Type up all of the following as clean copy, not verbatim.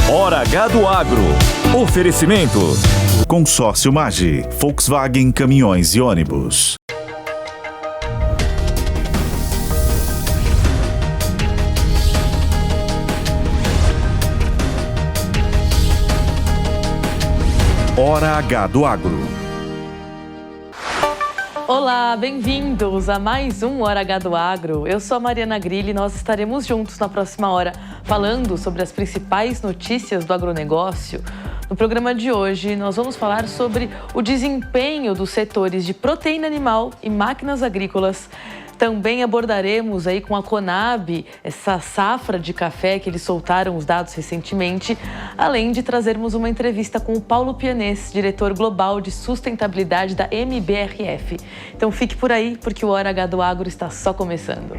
Hora H do Agro. Oferecimento. Consórcio Magi, Volkswagen Caminhões e Ônibus. Hora H do Agro. Olá, bem-vindos a mais um Hora H do Agro. Eu sou a Mariana Grilli e nós estaremos juntos na próxima hora falando sobre as principais notícias do agronegócio. No programa de hoje, nós vamos falar sobre o desempenho dos setores de proteína animal e máquinas agrícolas. Também abordaremos aí com a Conab essa safra de café que eles soltaram os dados recentemente, além de trazermos uma entrevista com o Paulo Pianês, diretor global de sustentabilidade da MBRF. Então fique por aí, porque o Hora H do Agro está só começando.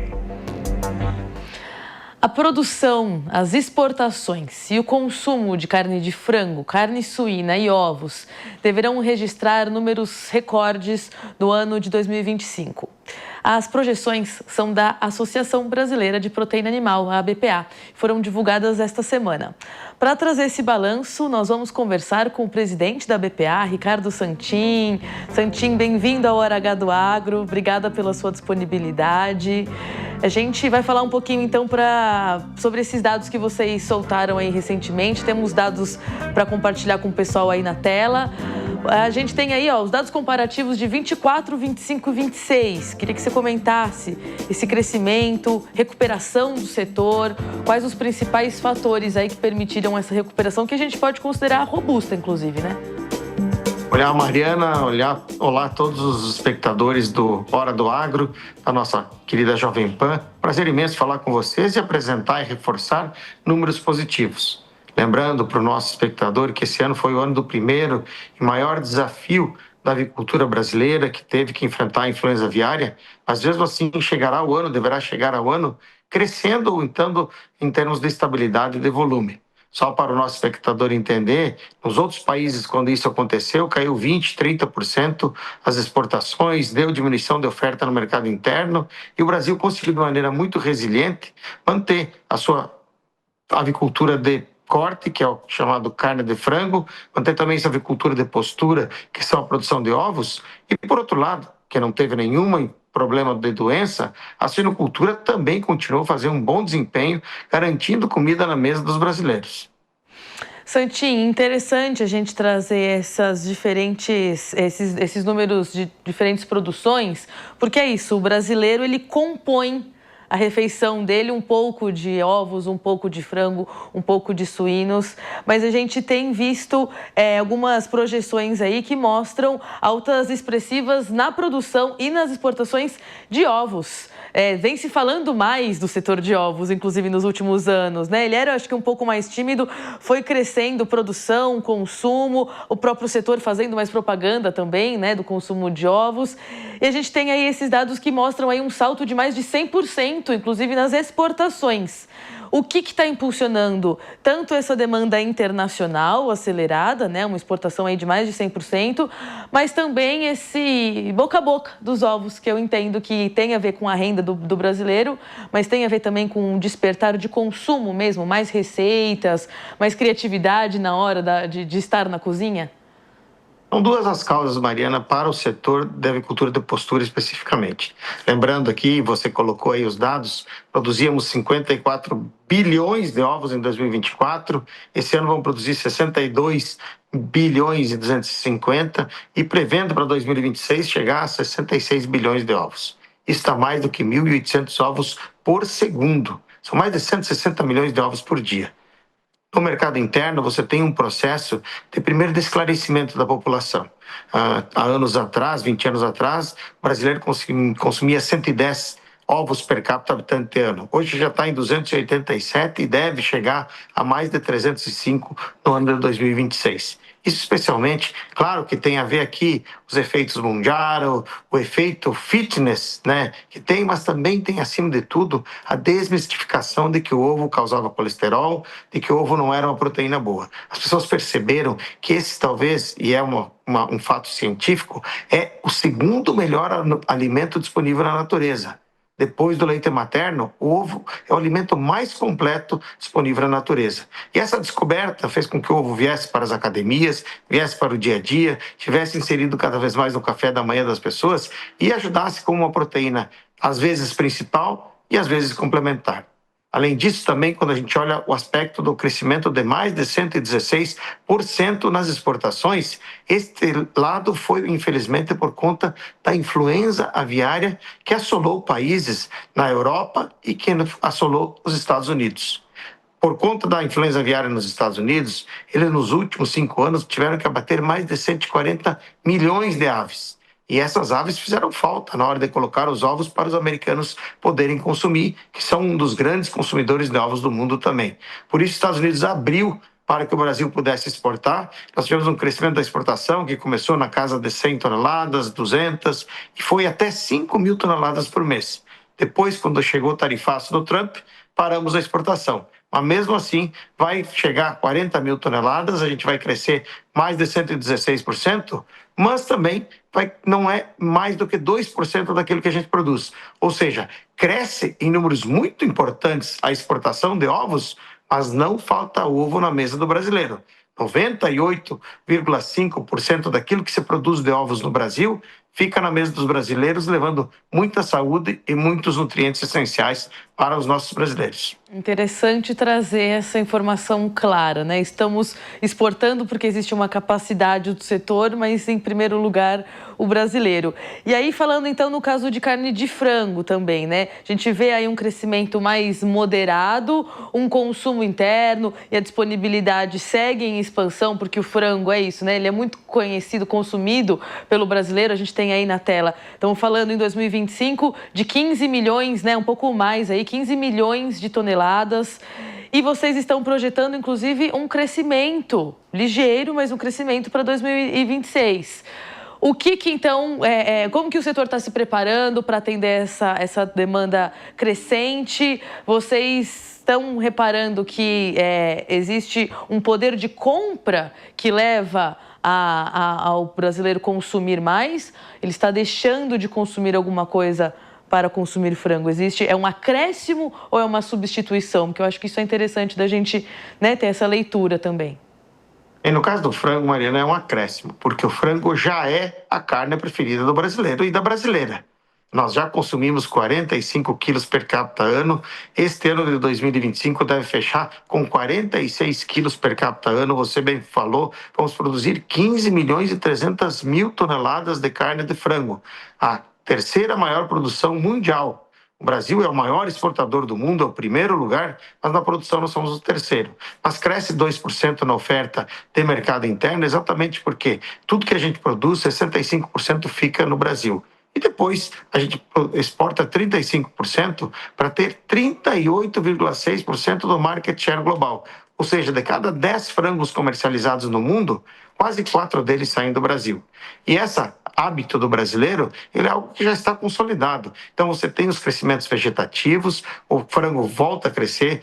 A produção, as exportações e o consumo de carne de frango, carne suína e ovos deverão registrar números recordes no ano de 2025. As projeções são da Associação Brasileira de Proteína Animal, a ABPA, foram divulgadas esta semana. Para trazer esse balanço, nós vamos conversar com o presidente da ABPA, Ricardo Santin. Santin, bem-vindo ao Hora H do Agro, obrigada pela sua disponibilidade. A gente vai falar um pouquinho, então, sobre esses dados que vocês soltaram aí recentemente. Temos dados para compartilhar com o pessoal aí na tela. A gente tem aí, os dados comparativos de 24, 25 e 26. Queria que você comentasse esse crescimento, recuperação do setor, quais os principais fatores aí que permitiram essa recuperação, que a gente pode considerar robusta, inclusive, né? Olá, Mariana. Olá a todos os espectadores do Hora do Agro, da nossa querida Jovem Pan. Prazer imenso falar com vocês e apresentar e reforçar números positivos. Lembrando para o nosso espectador que esse ano foi o ano do primeiro e maior desafio da avicultura brasileira, que teve que enfrentar a influenza aviária, mas mesmo assim deverá chegar ao ano crescendo ou então em termos de estabilidade e de volume. Só para o nosso espectador entender, nos outros países, quando isso aconteceu, caiu 20%, 30% as exportações, deu diminuição de oferta no mercado interno, e o Brasil conseguiu, de maneira muito resiliente, manter a sua avicultura de corte, que é o chamado carne de frango, manter também essa avicultura de postura, que são a produção de ovos, e por outro lado, que não teve nenhum problema de doença, a suinocultura também continuou a fazer um bom desempenho, garantindo comida na mesa dos brasileiros. Santin, interessante a gente trazer esses números de diferentes produções, porque é isso, o brasileiro ele compõe a refeição dele, um pouco de ovos, um pouco de frango, um pouco de suínos, mas a gente tem visto algumas projeções aí que mostram altas expressivas na produção e nas exportações de ovos. Vem se falando mais do setor de ovos, inclusive nos últimos anos, né? Ele era, acho que, um pouco mais tímido, foi crescendo produção, consumo, o próprio setor fazendo mais propaganda também, né, do consumo de ovos. E a gente tem aí esses dados que mostram aí um salto de mais de 100%, inclusive nas exportações. O que está impulsionando tanto essa demanda internacional acelerada, né, uma exportação aí de mais de 100%, mas também esse boca a boca dos ovos, que eu entendo que tem a ver com a renda do brasileiro, mas tem a ver também com um despertar de consumo mesmo, mais receitas, mais criatividade na hora de estar na cozinha? São duas as causas, Mariana, para o setor da avicultura de postura especificamente. Lembrando aqui, você colocou aí os dados, produzíamos 54 bilhões de ovos em 2024, esse ano vamos produzir 62 bilhões e 250 e prevendo para 2026 chegar a 66 bilhões de ovos. Isso está mais do que 1.800 ovos por segundo, são mais de 160 milhões de ovos por dia. No mercado interno, você tem um processo de esclarecimento da população. Há anos atrás, 20 anos atrás, o brasileiro consumia 110 ovos per capita habitante ano. Hoje já está em 287 e deve chegar a mais de 305 no ano de 2026. Isso especialmente, claro que tem a ver aqui os efeitos Mondial, o efeito fitness, né, que tem, mas também tem, acima de tudo, a desmistificação de que o ovo causava colesterol, de que o ovo não era uma proteína boa. As pessoas perceberam que esse talvez, e é um fato científico, é o segundo melhor alimento disponível na natureza. Depois do leite materno, o ovo é o alimento mais completo disponível na natureza. E essa descoberta fez com que o ovo viesse para as academias, viesse para o dia a dia, tivesse inserido cada vez mais no café da manhã das pessoas e ajudasse como uma proteína, às vezes principal e às vezes complementar. Além disso, também, quando a gente olha o aspecto do crescimento de mais de 116% nas exportações, este lado foi, infelizmente, por conta da influenza aviária que assolou países na Europa e que assolou os Estados Unidos. Por conta da influenza aviária nos Estados Unidos, eles nos últimos 5 anos tiveram que abater mais de 140 milhões de aves. E essas aves fizeram falta na hora de colocar os ovos para os americanos poderem consumir, que são um dos grandes consumidores de ovos do mundo também. Por isso, os Estados Unidos abriu para que o Brasil pudesse exportar. Nós tivemos um crescimento da exportação que começou na casa de 100 toneladas, 200, e foi até 5 mil toneladas por mês. Depois, quando chegou o tarifaço do Trump, paramos a exportação. Mas mesmo assim, vai chegar a 40 mil toneladas, a gente vai crescer mais de 116%, mas também não é mais do que 2% daquilo que a gente produz. Ou seja, cresce em números muito importantes a exportação de ovos, mas não falta ovo na mesa do brasileiro. 98,5% daquilo que se produz de ovos no Brasil fica na mesa dos brasileiros, levando muita saúde e muitos nutrientes essenciais para os nossos brasileiros. Interessante trazer essa informação clara, né? Estamos exportando porque existe uma capacidade do setor, mas em primeiro lugar o brasileiro. E aí falando então no caso de carne de frango também, né? A gente vê aí um crescimento mais moderado, um consumo interno e a disponibilidade segue em expansão, porque o frango é isso, né? Ele é muito conhecido, consumido pelo brasileiro. A gente tem aí na tela, estamos falando em 2025 de 15 milhões, né? Um pouco mais aí, 15 milhões de toneladas. E vocês estão projetando, inclusive, um crescimento ligeiro, mas um crescimento para 2026. O que então, como que o setor está se preparando para atender essa demanda crescente? Vocês estão reparando que existe um poder de compra que leva ao brasileiro consumir mais? Ele está deixando de consumir alguma coisa para consumir frango? É um acréscimo ou é uma substituição? Porque eu acho que isso é interessante da gente, né, ter essa leitura também. E no caso do frango, Mariana, é um acréscimo, porque o frango já é a carne preferida do brasileiro e da brasileira. Nós já consumimos 45 quilos per capita ano. Este ano de 2025 deve fechar com 46 quilos per capita ano. Você bem falou, vamos produzir 15 milhões e 300 mil toneladas de carne de frango. A terceira maior produção mundial. O Brasil é o maior exportador do mundo, é o primeiro lugar, mas na produção nós somos o terceiro. Mas cresce 2% na oferta de mercado interno, exatamente porque tudo que a gente produz, 65% fica no Brasil. E depois a gente exporta 35% para ter 38,6% do market share global. Ou seja, de cada 10 frangos comercializados no mundo, quase 4 deles saem do Brasil. E esse hábito do brasileiro, ele é algo que já está consolidado. Então você tem os crescimentos vegetativos, o frango volta a crescer.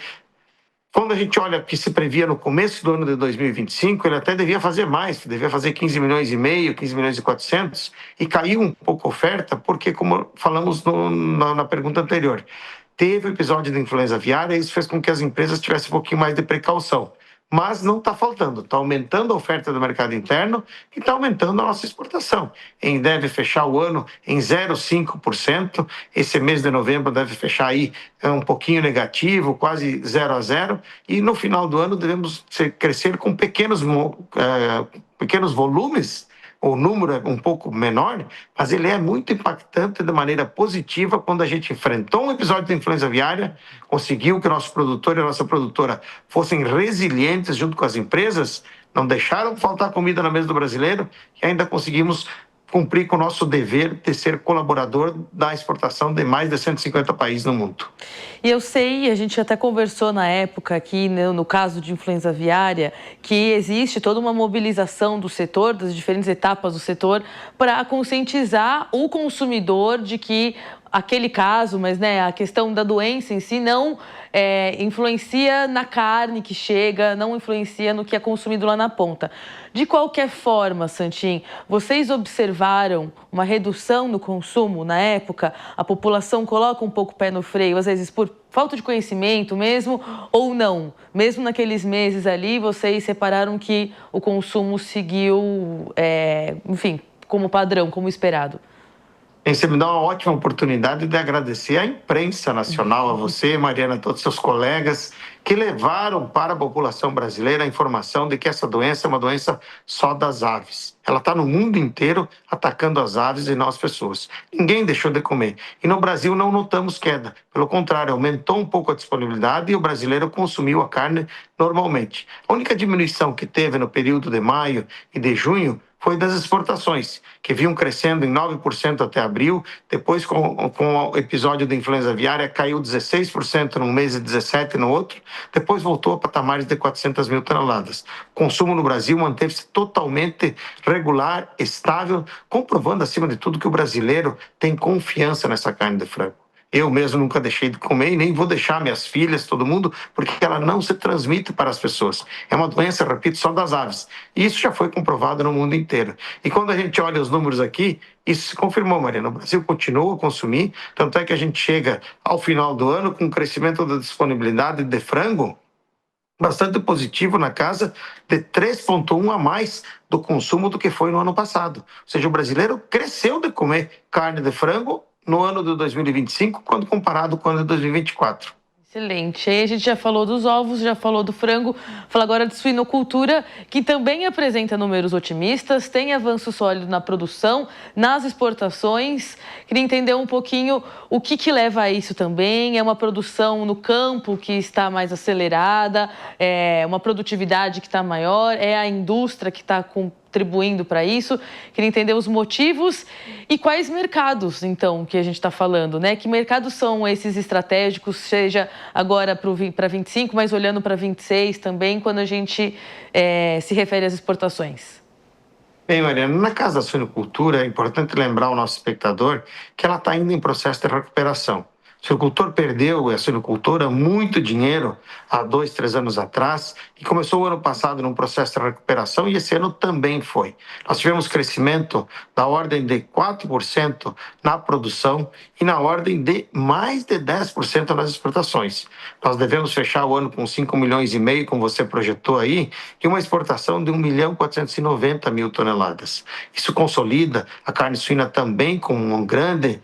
Quando a gente olha o que se previa no começo do ano de 2025, ele até devia fazer mais, devia fazer 15 milhões e meio, 15 milhões e 400, e caiu um pouco a oferta, porque, como falamos na pergunta anterior, teve o episódio de influenza aviária e isso fez com que as empresas tivessem um pouquinho mais de precaução. Mas não está faltando, está aumentando a oferta do mercado interno e está aumentando a nossa exportação. Deve fechar o ano em 0,5%, esse mês de novembro deve fechar aí um pouquinho negativo, quase 0-0, e no final do ano devemos crescer com pequenos volumes. O número é um pouco menor, mas ele é muito impactante de maneira positiva quando a gente enfrentou um episódio de influenza aviária, conseguiu que o nosso produtor e a nossa produtora fossem resilientes junto com as empresas, não deixaram faltar comida na mesa do brasileiro e ainda conseguimos cumprir com o nosso dever de ser colaborador da exportação de mais de 150 países no mundo. E eu sei, a gente até conversou na época aqui, no caso de influenza aviária, que existe toda uma mobilização do setor, das diferentes etapas do setor, para conscientizar o consumidor de que aquele caso, mas né, a questão da doença em si não influencia na carne que chega, não influencia no que é consumido lá na ponta. De qualquer forma, Santin, vocês observaram uma redução no consumo na época? A população coloca um pouco o pé no freio, às vezes por falta de conhecimento mesmo, ou não? Mesmo naqueles meses ali, vocês separaram que o consumo seguiu, enfim, como padrão, como esperado? Você me dá uma ótima oportunidade de agradecer à imprensa nacional, a você, Mariana, a todos os seus colegas, que levaram para a população brasileira a informação de que essa doença é uma doença só das aves. Ela está no mundo inteiro atacando as aves e não as pessoas. Ninguém deixou de comer. E no Brasil não notamos queda. Pelo contrário, aumentou um pouco a disponibilidade e o brasileiro consumiu a carne normalmente. A única diminuição que teve no período de maio e de junho foi das exportações, que vinham crescendo em 9% até abril, depois com o episódio da influenza aviária caiu 16% num mês e 17% no outro, depois voltou a patamares de 400 mil toneladas. O consumo no Brasil manteve-se totalmente regular, estável, comprovando acima de tudo que o brasileiro tem confiança nessa carne de frango. Eu mesmo nunca deixei de comer e nem vou deixar minhas filhas, todo mundo, porque ela não se transmite para as pessoas. É uma doença, repito, só das aves. E isso já foi comprovado no mundo inteiro. E quando a gente olha os números aqui, isso se confirmou, Mariana. O Brasil continua a consumir, tanto é que a gente chega ao final do ano com um crescimento da disponibilidade de frango bastante positivo na casa de 3,1 a mais do consumo do que foi no ano passado. Ou seja, o brasileiro cresceu de comer carne de frango no ano de 2025, quando comparado com o ano de 2024. Excelente. Aí a gente já falou dos ovos, já falou do frango, fala agora de suinocultura, que também apresenta números otimistas, tem avanço sólido na produção, nas exportações. Queria entender um pouquinho o que leva a isso também. É uma produção no campo que está mais acelerada, é uma produtividade que está maior, é a indústria que está contribuindo para isso. Queria entender os motivos e quais mercados, então, que a gente está falando, né? Que mercados são esses estratégicos, seja agora para 25, mas olhando para 26 também, quando a gente se refere às exportações? Bem, Mariana, na casa da suinocultura é importante lembrar ao nosso espectador que ela está ainda em processo de recuperação. O suinocultor perdeu, a suinocultura, muito dinheiro há 2, 3 anos atrás e começou o ano passado num processo de recuperação e esse ano também foi. Nós tivemos crescimento da ordem de 4% na produção e na ordem de mais de 10% nas exportações. Nós devemos fechar o ano com 5,5 milhões, como você projetou aí, e uma exportação de 1.490.000 toneladas. Isso consolida a carne suína também com uma grande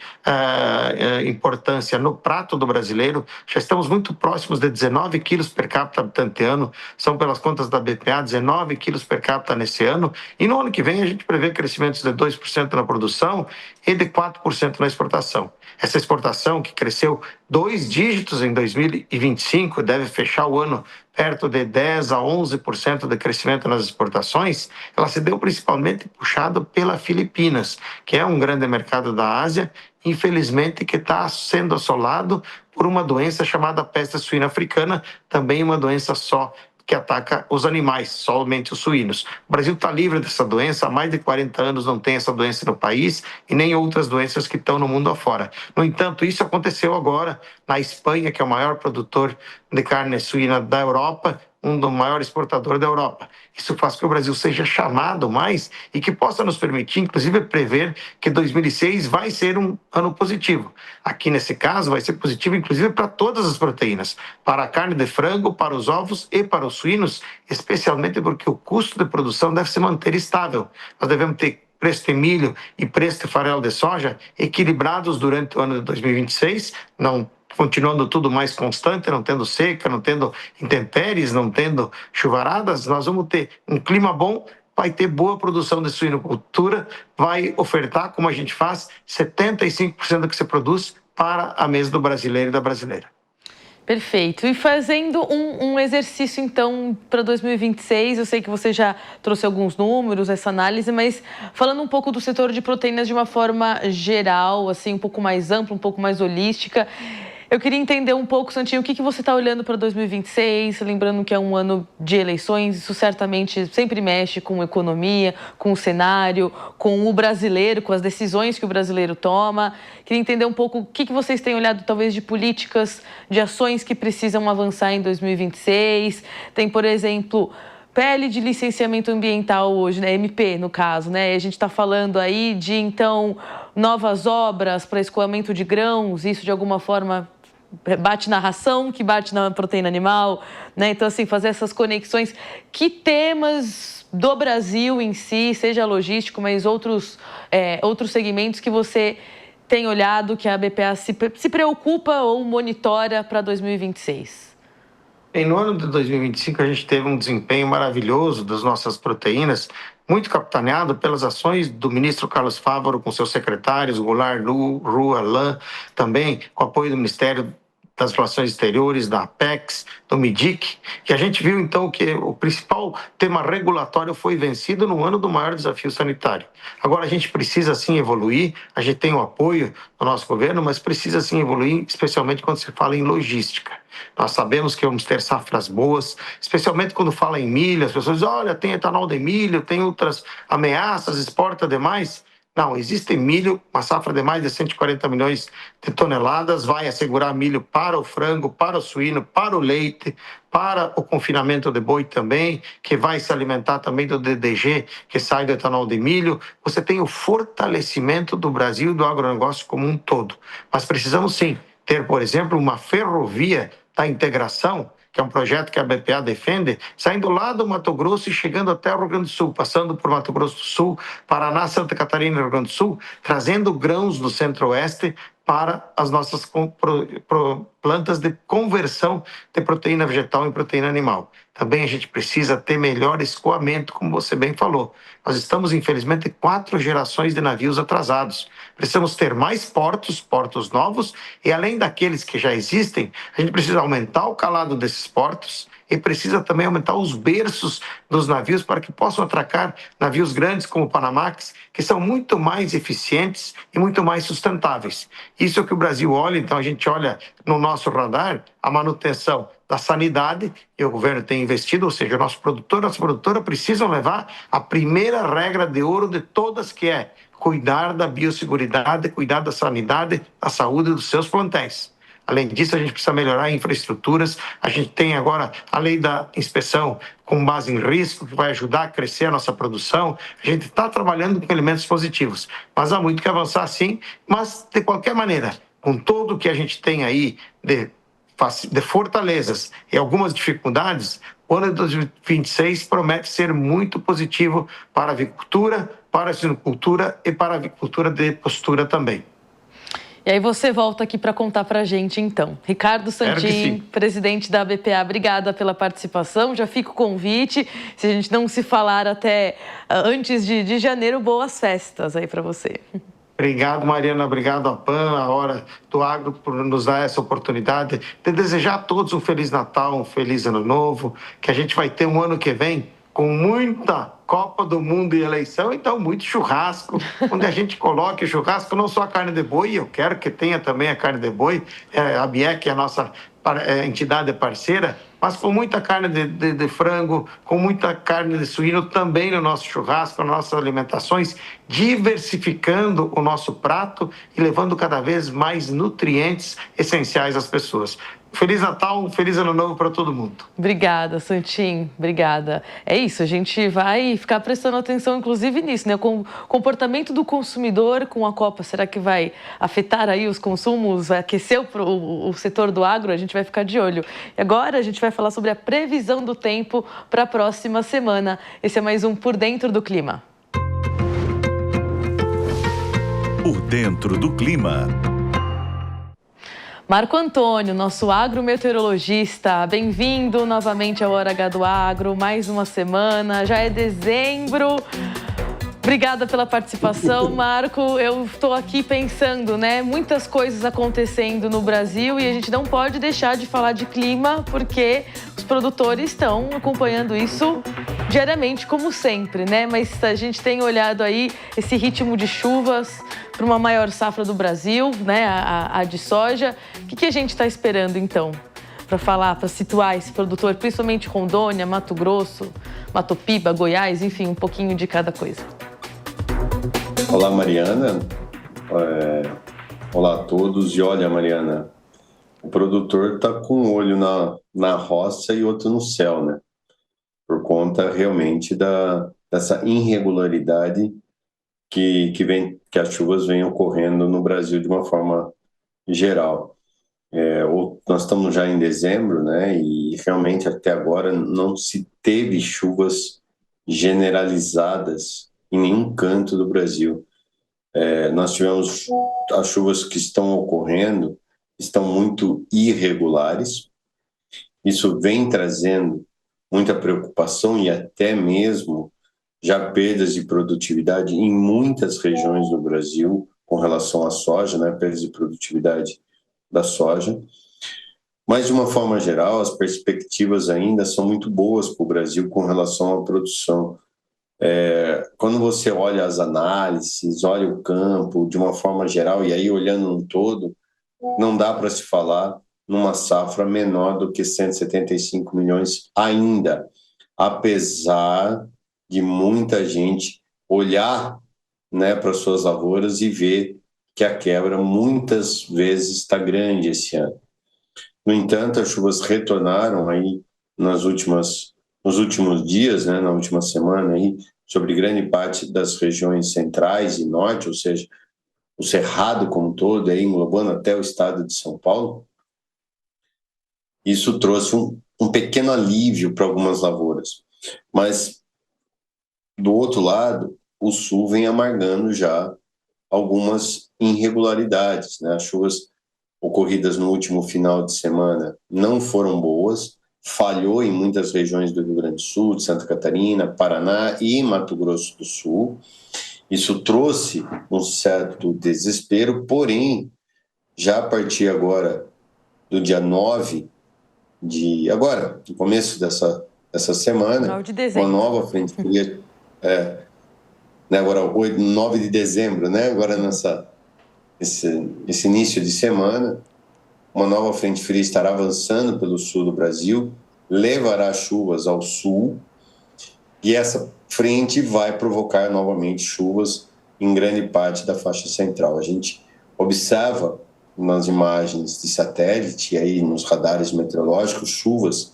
importância no prato do brasileiro. Já estamos muito próximos de 19 quilos per capita habitante ano, são pelas contas da BPA 19 quilos per capita nesse ano, e no ano que vem a gente prevê crescimentos de 2% na produção e de 4% na exportação. Essa exportação que cresceu 2 dígitos em 2025, deve fechar o ano perto de 10 a 11% de crescimento nas exportações, ela se deu principalmente puxada pela Filipinas, que é um grande mercado da Ásia, infelizmente que está sendo assolado por uma doença chamada peste suína africana, também uma doença só que ataca os animais, somente os suínos. O Brasil está livre dessa doença, há mais de 40 anos não tem essa doença no país e nem outras doenças que estão no mundo afora. No entanto, isso aconteceu agora na Espanha, que é o maior produtor de carne suína da Europa, um dos maiores exportadores da Europa. Isso faz com que o Brasil seja chamado mais e que possa nos permitir, inclusive, prever que 2006 vai ser um ano positivo. Aqui, nesse caso, vai ser positivo, inclusive, para todas as proteínas, para a carne de frango, para os ovos e para os suínos, especialmente porque o custo de produção deve se manter estável. Nós devemos ter preço de milho e preço de farelo de soja equilibrados durante o ano de 2026, continuando tudo mais constante, não tendo seca, não tendo intempéries, não tendo chuvaradas, nós vamos ter um clima bom, vai ter boa produção de suinocultura, vai ofertar, como a gente faz, 75% do que se produz para a mesa do brasileiro e da brasileira. Perfeito. E fazendo um exercício, então, para 2026, eu sei que você já trouxe alguns números, essa análise, mas falando um pouco do setor de proteínas de uma forma geral, assim, um pouco mais ampla, um pouco mais holística, Eu queria entender um pouco, Santinho, o que você está olhando para 2026, lembrando que é um ano de eleições, isso certamente sempre mexe com a economia, com o cenário, com o brasileiro, com as decisões que o brasileiro toma. Queria entender um pouco o que vocês têm olhado, talvez, de políticas, de ações que precisam avançar em 2026. Tem, por exemplo, PL de licenciamento ambiental hoje, né? MP, no caso, né? A gente está falando aí de, então, novas obras para escoamento de grãos, isso de alguma forma bate na ração, que bate na proteína animal, né? Então, assim, fazer essas conexões. Que temas do Brasil em si, seja logístico, mas outros segmentos que você tem olhado, que a BPA se preocupa ou monitora para 2026? No ano de 2025, a gente teve um desempenho maravilhoso das nossas proteínas, muito capitaneado pelas ações do ministro Carlos Fávaro com seus secretários, Goulart, Roux, Alain, também com apoio do Ministério das Relações Exteriores, da Apex, do MIDIC, que a gente viu então que o principal tema regulatório foi vencido no ano do maior desafio sanitário. Agora a gente precisa sim evoluir, a gente tem o apoio do nosso governo, mas precisa sim evoluir, especialmente quando se fala em logística. Nós sabemos que vamos ter safras boas, especialmente quando fala em milho, as pessoas dizem, olha, tem etanol de milho, tem outras ameaças, exporta demais. Não, existe milho, uma safra de mais de 140 milhões de toneladas, vai assegurar milho para o frango, para o suíno, para o leite, para o confinamento de boi também, que vai se alimentar também do DDG, que sai do etanol de milho. Você tem o fortalecimento do Brasil e do agronegócio como um todo. Mas precisamos sim ter, por exemplo, uma ferrovia da integração, que é um projeto que a BPA defende, saindo lá do Mato Grosso e chegando até o Rio Grande do Sul, passando por Mato Grosso do Sul, Paraná, Santa Catarina e Rio Grande do Sul, trazendo grãos do Centro-Oeste para as nossas plantas de conversão de proteína vegetal em proteína animal. Também a gente precisa ter melhor escoamento, como você bem falou. Nós estamos, infelizmente, 4 gerações de navios atrasados. Precisamos ter mais portos novos, e além daqueles que já existem, a gente precisa aumentar o calado desses portos e precisa também aumentar os berços dos navios para que possam atracar navios grandes como o Panamax, que são muito mais eficientes e muito mais sustentáveis. Isso é o que o Brasil olha, então a gente olha no nosso radar a manutenção da sanidade, e o governo tem investido, ou seja, nossa produtora precisam levar a primeira regra de ouro de todas, que é cuidar da biosseguridade, cuidar da sanidade, da saúde dos seus plantéis. Além disso, a gente precisa melhorar infraestruturas. A gente tem agora a lei da inspeção com base em risco, que vai ajudar a crescer a nossa produção. A gente está trabalhando com elementos positivos, mas há muito que avançar sim. Mas, de qualquer maneira, com tudo que a gente tem aí de fortalezas e algumas dificuldades, o ano de 2026 promete ser muito positivo para a avicultura, para a suinocultura e para a avicultura de postura também. E aí você volta aqui para contar para a gente, então. Ricardo Santin, presidente da BPA, obrigada pela participação. Já fica o convite. Se a gente não se falar até antes de janeiro, boas festas aí para você. Obrigado, Mariana. Obrigado a PAN, a Hora do Agro, por nos dar essa oportunidade de desejar a todos um Feliz Natal, um Feliz Ano Novo, que a gente vai ter um ano que vem com muita Copa do Mundo e eleição, então muito churrasco, onde a gente coloque o churrasco, não só a carne de boi, eu quero que tenha também a carne de boi, a BIEC é a nossa entidade parceira, mas com muita carne de frango, com muita carne de suíno também no nosso churrasco, nas nossas alimentações, diversificando o nosso prato e levando cada vez mais nutrientes essenciais às pessoas. Feliz Natal, um feliz Ano Novo para todo mundo. Obrigada, Santin, obrigada. É isso, a gente vai ficar prestando atenção, inclusive, nisso, né? Com o comportamento do consumidor com a Copa, será que vai afetar aí os consumos, vai aquecer o setor do agro? A gente vai ficar de olho. E agora a gente vai falar sobre a previsão do tempo para a próxima semana. Esse é mais um Por Dentro do Clima. Por Dentro do Clima. Marco Antônio, nosso agrometeorologista, bem-vindo novamente ao Hora H do Agro, mais uma semana, já é dezembro. Obrigada pela participação, Marco. Eu estou aqui pensando, né, muitas coisas acontecendo no Brasil e a gente não pode deixar de falar de clima porque os produtores estão acompanhando isso diariamente, como sempre, né? Mas a gente tem olhado aí esse ritmo de chuvas, para uma maior safra do Brasil, né, a de soja. O que a gente está esperando, então, para situar esse produtor, principalmente Rondônia, Mato Grosso, Mato Piba, Goiás, enfim, um pouquinho de cada coisa? Olá, Mariana. Olá a todos. E olha, Mariana, o produtor está com um olho na roça e outro no céu, né? Por conta realmente dessa irregularidade que as chuvas vêm ocorrendo no Brasil de uma forma geral. Nós estamos já em dezembro, né? E realmente até agora não se teve chuvas generalizadas em nenhum canto do Brasil. Nós tivemos as chuvas que estão ocorrendo, estão muito irregulares. Isso vem trazendo muita preocupação e até mesmo já perdas de produtividade em muitas regiões do Brasil com relação à soja, né? Perdas de produtividade da soja. Mas, de uma forma geral, as perspectivas ainda são muito boas para o Brasil com relação à produção. Quando você olha as análises, olha o campo de uma forma geral, e aí olhando um todo, não dá para se falar numa safra menor do que 175 milhões ainda, apesar de muita gente olhar, né, para suas lavouras e ver que a quebra muitas vezes está grande esse ano. No entanto, as chuvas retornaram aí nos últimos dias, né, na última semana, aí, sobre grande parte das regiões centrais e norte, ou seja, o Cerrado como um todo, aí, englobando até o estado de São Paulo. Isso trouxe um pequeno alívio para algumas lavouras. Mas, do outro lado, o sul vem amargando já algumas irregularidades, né? As chuvas ocorridas no último final de semana não foram boas, falhou em muitas regiões do Rio Grande do Sul, de Santa Catarina, Paraná e Mato Grosso do Sul. Isso trouxe um certo desespero, porém, já a partir agora do dia 9 agora, no começo dessa semana, uma nova frente fria, né, agora 9 de dezembro, né, agora esse início de semana, uma nova frente fria estará avançando pelo sul do Brasil, levará chuvas ao sul, e essa frente vai provocar novamente chuvas em grande parte da faixa central. A gente observa nas imagens de satélite, aí nos radares meteorológicos, chuvas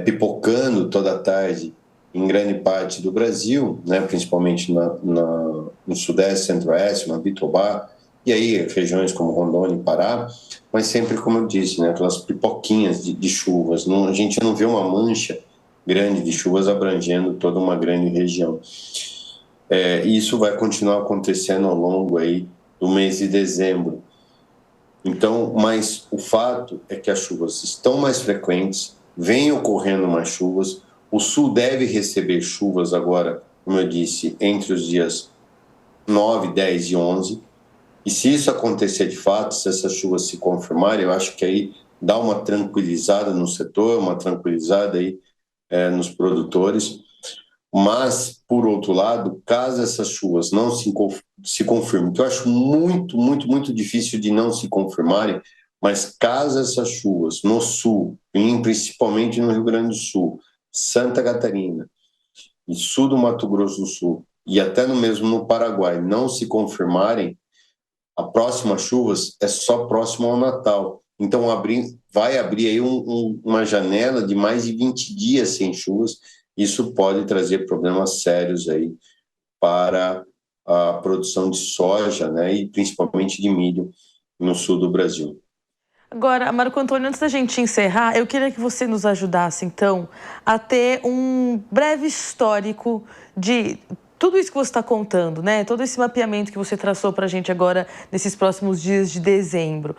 pipocando toda a tarde em grande parte do Brasil, né, principalmente no sudeste, centro-oeste, no Bitobá, e aí regiões como Rondônia e Pará, mas sempre, como eu disse, né, aquelas pipoquinhas de chuvas. A gente não vê uma mancha grande de chuvas abrangendo toda uma grande região. E isso vai continuar acontecendo ao longo aí do mês de dezembro. Então, mas o fato é que as chuvas estão mais frequentes, vem ocorrendo mais chuvas, o sul deve receber chuvas agora, como eu disse, entre os dias 9, 10 e 11, e se isso acontecer de fato, se essas chuvas se confirmarem, eu acho que aí dá uma tranquilizada no setor, uma tranquilizada aí nos produtores. Mas, por outro lado, caso essas chuvas não se confirmem, que eu acho muito, muito, muito difícil de não se confirmarem, mas caso essas chuvas no sul, principalmente no Rio Grande do Sul, Santa Catarina e sul do Mato Grosso do Sul, e até mesmo no Paraguai, não se confirmarem, a próxima chuvas é só próximo ao Natal. Então, vai abrir aí uma janela de mais de 20 dias sem chuvas. Isso pode trazer problemas sérios aí para a produção de soja, né, e principalmente de milho no sul do Brasil. Agora, Marco Antônio, antes da gente encerrar, eu queria que você nos ajudasse, então, a ter um breve histórico de tudo isso que você está contando, né? Todo esse mapeamento que você traçou para a gente agora nesses próximos dias de dezembro.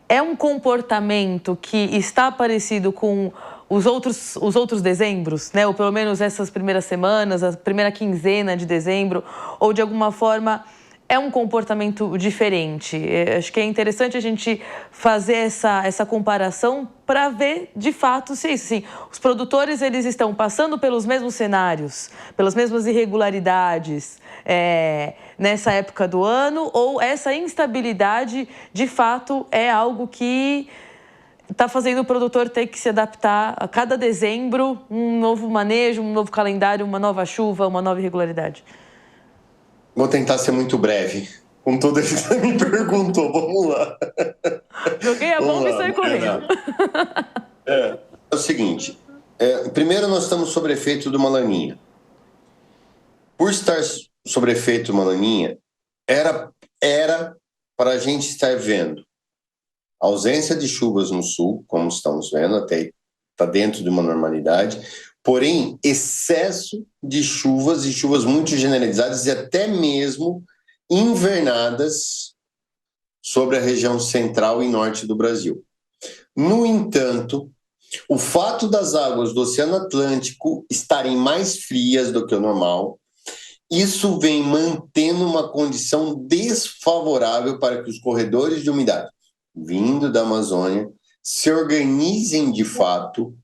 É um comportamento que está parecido com os outros dezembros, né? Ou pelo menos essas primeiras semanas, a primeira quinzena de dezembro, ou de alguma forma é um comportamento diferente. Acho que é interessante a gente fazer essa comparação para ver, de fato, se sim, os produtores eles estão passando pelos mesmos cenários, pelas mesmas irregularidades nessa época do ano, ou essa instabilidade, de fato, é algo que está fazendo o produtor ter que se adaptar a cada dezembro, um novo manejo, um novo calendário, uma nova chuva, uma nova irregularidade. Vou tentar ser muito breve. Com tudo isso que você me perguntou, vamos lá. Joguei a bomba e saí correndo. É o seguinte, primeiro nós estamos sob efeito de uma laninha. Por estar sob efeito de uma laninha, era para a gente estar vendo ausência de chuvas no sul, como estamos vendo, até está dentro de uma normalidade, porém, excesso de chuvas e chuvas muito generalizadas e até mesmo invernadas sobre a região central e norte do Brasil. No entanto, o fato das águas do Oceano Atlântico estarem mais frias do que o normal, isso vem mantendo uma condição desfavorável para que os corredores de umidade vindo da Amazônia se organizem de fato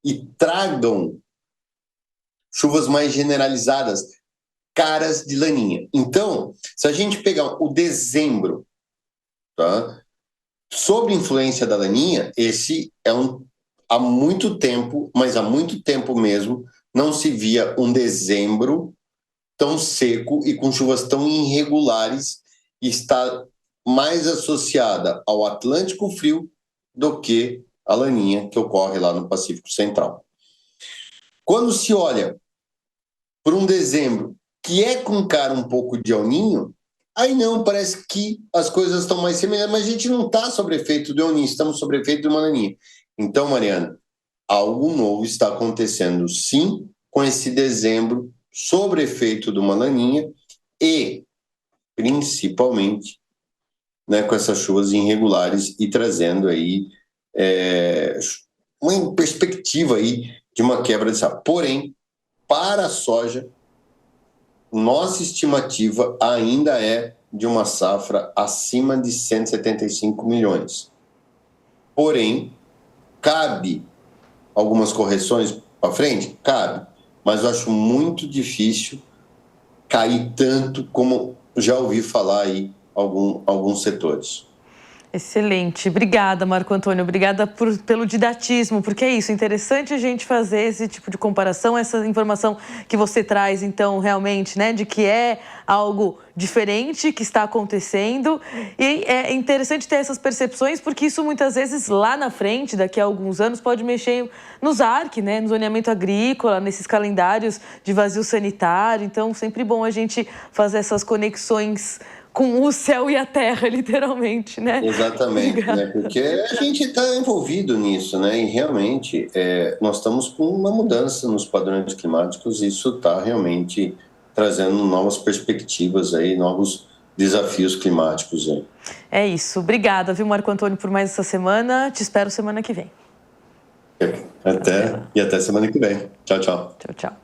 e tragam chuvas mais generalizadas, caras de laninha. Então, se a gente pegar o dezembro, tá? Sob influência da laninha, esse há muito tempo, mas há muito tempo mesmo, não se via um dezembro tão seco e com chuvas tão irregulares, e está mais associada ao Atlântico Frio do que a laninha que ocorre lá no Pacífico Central. Quando se olha por um dezembro que é com cara um pouco de El Niño, aí não, parece que as coisas estão mais semelhantes, mas a gente não está sob efeito do El Niño, estamos sob efeito de uma laninha. Então, Mariana, algo novo está acontecendo sim com esse dezembro sob efeito de uma laninha e, principalmente, né, com essas chuvas irregulares e trazendo aí uma perspectiva aí de uma quebra de safra. Porém, para a soja, nossa estimativa ainda é de uma safra acima de 175 milhões. Porém, cabe algumas correções para frente? Cabe, mas eu acho muito difícil cair tanto como já ouvi falar aí alguns setores. Excelente. Obrigada, Marco Antônio. Obrigada pelo didatismo, porque é isso, interessante a gente fazer esse tipo de comparação, essa informação que você traz, então, realmente, né, de que é algo diferente que está acontecendo. E é interessante ter essas percepções, porque isso muitas vezes lá na frente, daqui a alguns anos, pode mexer nos ARC, né, no zoneamento agrícola, nesses calendários de vazio sanitário. Então, sempre bom a gente fazer essas conexões com o céu e a terra, literalmente, né? Exatamente, né? Porque a gente está envolvido nisso, né? E realmente nós estamos com uma mudança nos padrões climáticos e isso está realmente trazendo novas perspectivas aí, novos desafios climáticos aí. É isso. Obrigada, viu, Marco Antônio, por mais essa semana. Te espero semana que vem. Até semana que vem. Tchau, tchau. Tchau, tchau.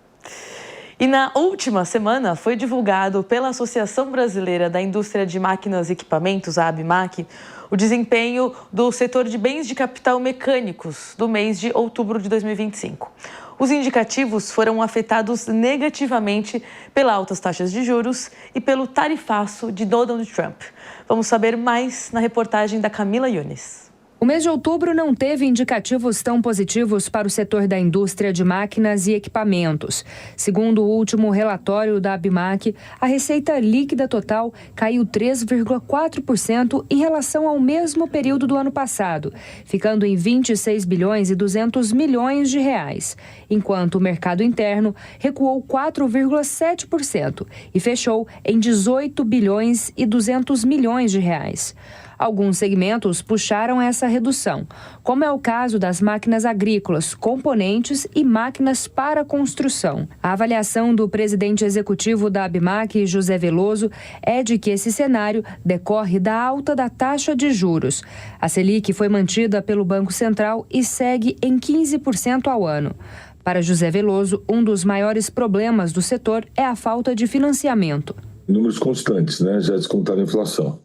E na última semana foi divulgado pela Associação Brasileira da Indústria de Máquinas e Equipamentos, a ABMAQ, o desempenho do setor de bens de capital mecânicos do mês de outubro de 2025. Os indicativos foram afetados negativamente pelas altas taxas de juros e pelo tarifaço de Donald Trump. Vamos saber mais na reportagem da Camila Yunes. O mês de outubro não teve indicativos tão positivos para o setor da indústria de máquinas e equipamentos. Segundo o último relatório da ABMAQ, a receita líquida total caiu 3,4% em relação ao mesmo período do ano passado, ficando em 26 bilhões e 200 milhões de reais, enquanto o mercado interno recuou 4,7% e fechou em 18 bilhões e 200 milhões de reais. Alguns segmentos puxaram essa redução, como é o caso das máquinas agrícolas, componentes e máquinas para construção. A avaliação do presidente executivo da ABMAQ, José Veloso, é de que esse cenário decorre da alta da taxa de juros. A Selic foi mantida pelo Banco Central e segue em 15% ao ano. Para José Veloso, um dos maiores problemas do setor é a falta de financiamento. números constantes, né? Já descontaram a inflação.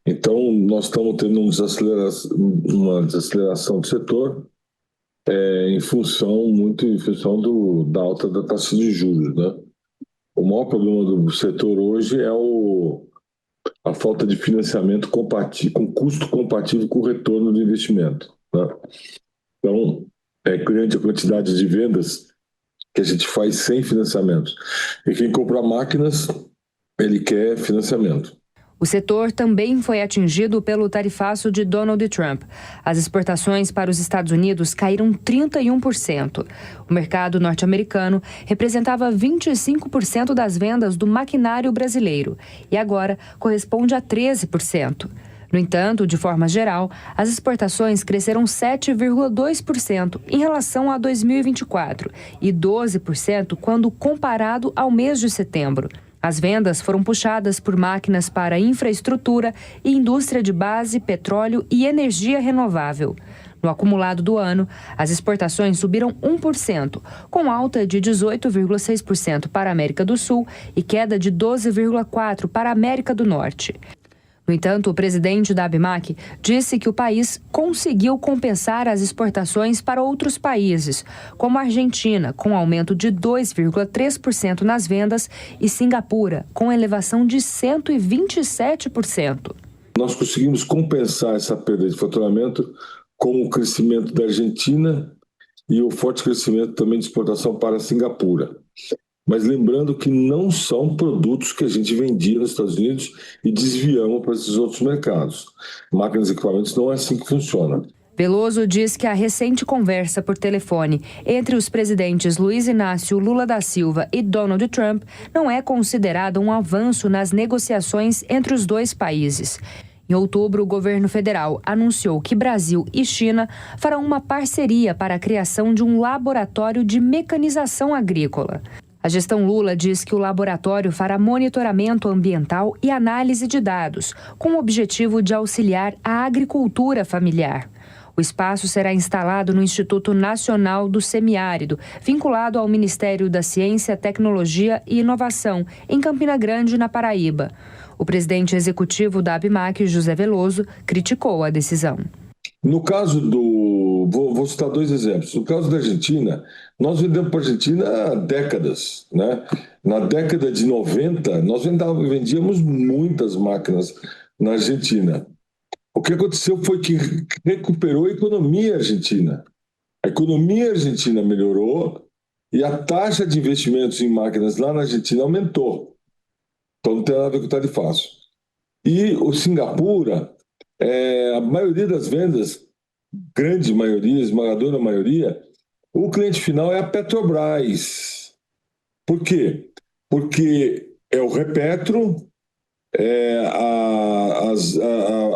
Então, nós estamos tendo uma desaceleração do setor em função da alta da taxa de juros, né? O maior problema do setor hoje é a falta de financiamento com custo compatível com o retorno do investimento, né? Então, é grande a quantidade de vendas que a gente faz sem financiamento. E quem compra máquinas, ele quer financiamento. O setor também foi atingido pelo tarifaço de Donald Trump. As exportações para os Estados Unidos caíram 31%. O mercado norte-americano representava 25% das vendas do maquinário brasileiro e agora corresponde a 13%. No entanto, de forma geral, as exportações cresceram 7,2% em relação a 2024 e 12% quando comparado ao mês de setembro. As vendas foram puxadas por máquinas para infraestrutura e indústria de base, petróleo e energia renovável. No acumulado do ano, as exportações subiram 1%, com alta de 18,6% para a América do Sul e queda de 12,4% para a América do Norte. No entanto, o presidente da ABIMAQ disse que o país conseguiu compensar as exportações para outros países, como a Argentina, com aumento de 2,3% nas vendas, e Singapura, com elevação de 127%. Nós conseguimos compensar essa perda de faturamento com o crescimento da Argentina e o forte crescimento também de exportação para Singapura. Mas lembrando que não são produtos que a gente vendia nos Estados Unidos e desviamos para esses outros mercados. Máquinas e equipamentos não é assim que funciona. Veloso diz que a recente conversa por telefone entre os presidentes Luiz Inácio Lula da Silva e Donald Trump não é considerada um avanço nas negociações entre os dois países. Em outubro, o governo federal anunciou que Brasil e China farão uma parceria para a criação de um laboratório de mecanização agrícola. A gestão Lula diz que o laboratório fará monitoramento ambiental e análise de dados, com o objetivo de auxiliar a agricultura familiar. O espaço será instalado no Instituto Nacional do Semiárido, vinculado ao Ministério da Ciência, Tecnologia e Inovação, em Campina Grande, na Paraíba. O presidente executivo da ABIMAQ, José Veloso, criticou a decisão. No caso vou citar dois exemplos. No caso da Argentina, nós vendemos para a Argentina há décadas, né? Na década de 90, nós vendíamos muitas máquinas na Argentina. O que aconteceu foi que recuperou a economia argentina. A economia argentina melhorou e a taxa de investimentos em máquinas lá na Argentina aumentou. Então não tem nada a ver com o tarifaço. E o Singapura, a maioria das vendas, grande maioria, esmagadora maioria, o cliente final é a Petrobras. Por quê? Porque é o Repetro,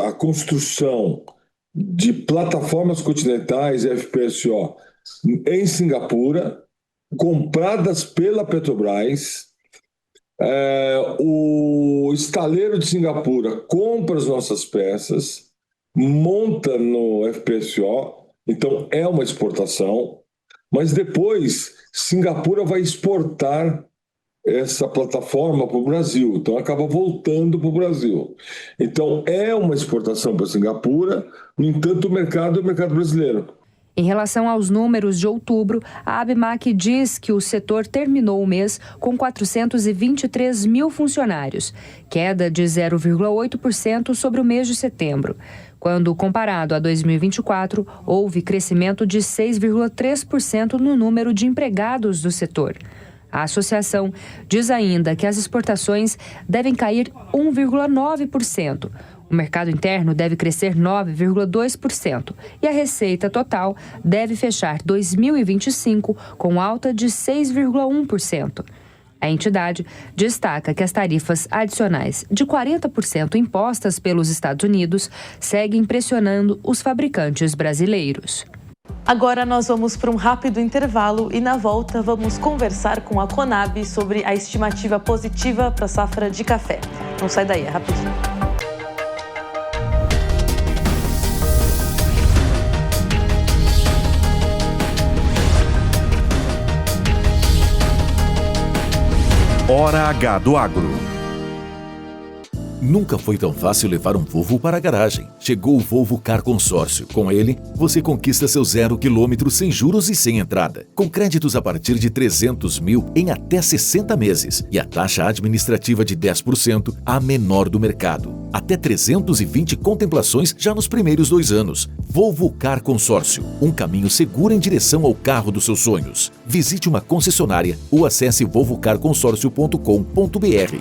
a construção de plataformas continentais FPSO em Singapura, compradas pela Petrobras. O estaleiro de Singapura compra as nossas peças, monta no FPSO, então é uma exportação, mas depois Singapura vai exportar essa plataforma para o Brasil, então acaba voltando para o Brasil. Então é uma exportação para Singapura, no entanto o mercado é o mercado brasileiro. Em relação aos números de outubro, a ABIMAQ diz que o setor terminou o mês com 423 mil funcionários, queda de 0,8% sobre o mês de setembro. Quando comparado a 2024, houve crescimento de 6,3% no número de empregados do setor. A associação diz ainda que as exportações devem cair 1,9%. O mercado interno deve crescer 9,2% e a receita total deve fechar 2025 com alta de 6,1%. A entidade destaca que as tarifas adicionais de 40% impostas pelos Estados Unidos seguem pressionando os fabricantes brasileiros. Agora nós vamos para um rápido intervalo e na volta vamos conversar com a Conab sobre a estimativa positiva para a safra de café. Não sai daí, é rapidinho. Hora H do Agro. Nunca foi tão fácil levar um Volvo para a garagem. Chegou o Volvo Car Consórcio. Com ele, você conquista seu 0 km sem juros e sem entrada. Com créditos a partir de 300 mil em até 60 meses. E a taxa administrativa de 10%, a menor do mercado. Até 320 contemplações já nos primeiros 2 anos. Volvo Car Consórcio. Um caminho seguro em direção ao carro dos seus sonhos. Visite uma concessionária ou acesse volvocarconsórcio.com.br.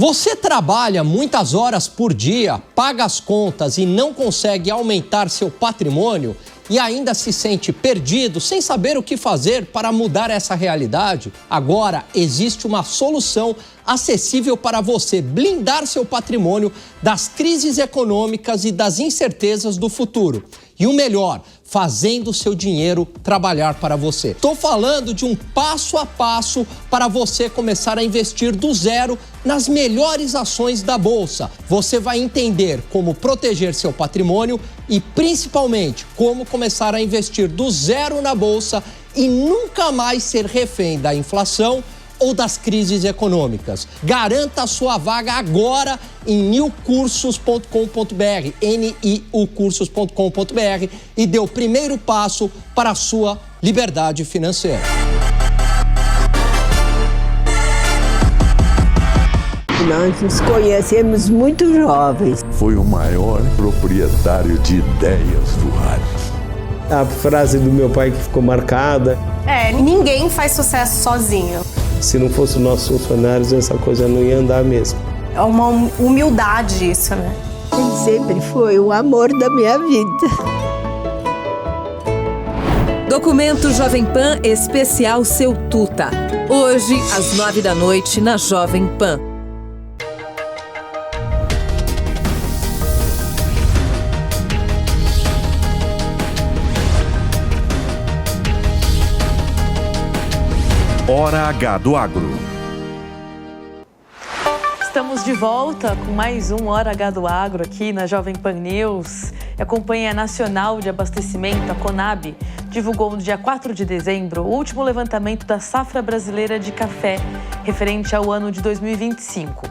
Você trabalha muitas horas por dia, paga as contas e não consegue aumentar seu patrimônio e ainda se sente perdido, sem saber o que fazer para mudar essa realidade? Agora existe uma solução acessível para você blindar seu patrimônio das crises econômicas e das incertezas do futuro. E o melhor, fazendo o seu dinheiro trabalhar para você. Estou falando de um passo a passo para você começar a investir do zero nas melhores ações da Bolsa. Você vai entender como proteger seu patrimônio e, principalmente, como começar a investir do zero na Bolsa e nunca mais ser refém da inflação ou das crises econômicas. Garanta a sua vaga agora em niucursos.com.br, niucursos.com.br, e dê o primeiro passo para a sua liberdade financeira. Nós nos conhecemos muito jovens. Foi o maior proprietário de ideias do rádio. A frase do meu pai que ficou marcada: ninguém faz sucesso sozinho. Se não fosse os nossos funcionários, essa coisa não ia andar mesmo. É uma humildade isso, né? Ele sempre foi o amor da minha vida. Documento Jovem Pan Especial Seu Tuta. Hoje, às 9 da noite, na Jovem Pan. Hora H do Agro. Estamos de volta com mais um Hora H do Agro aqui na Jovem Pan News. A Companhia Nacional de Abastecimento, a Conab, divulgou no dia 4 de dezembro o último levantamento da safra brasileira de café, referente ao ano de 2025.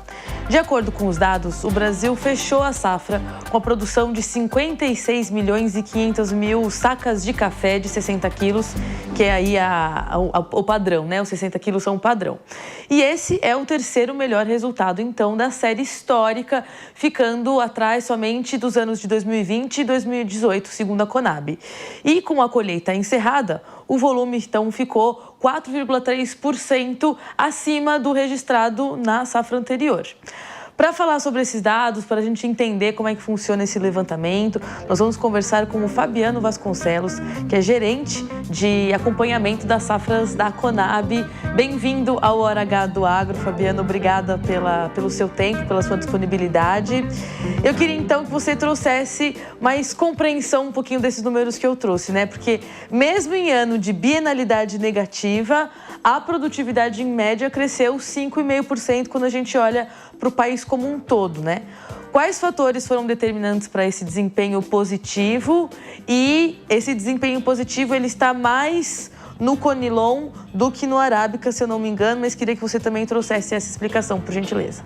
De acordo com os dados, o Brasil fechou a safra com a produção de 56 milhões e 500 mil sacas de café de 60 quilos, que é aí o padrão, né? Os 60 quilos são o padrão. E esse é o terceiro melhor resultado, então, da série histórica, ficando atrás somente dos anos de 2020 e 2018, segundo a Conab. E com a colheita encerrada, o volume, então, ficou 4,3% acima do registrado na safra anterior. Para falar sobre esses dados, para a gente entender como é que funciona esse levantamento, nós vamos conversar com o Fabiano Vasconcelos, que é gerente de acompanhamento das safras da Conab. Bem-vindo ao Hora H do Agro, Fabiano. Obrigada pelo seu tempo, pela sua disponibilidade. Eu queria, então, que você trouxesse mais compreensão um pouquinho desses números que eu trouxe, né? Porque mesmo em ano de bienalidade negativa, a produtividade em média cresceu 5,5% quando a gente olha para o país como um todo, né? Quais fatores foram determinantes para esse desempenho positivo? E esse desempenho positivo, ele está mais no Conilon do que no Arábica, se eu não me engano, mas queria que você também trouxesse essa explicação, por gentileza.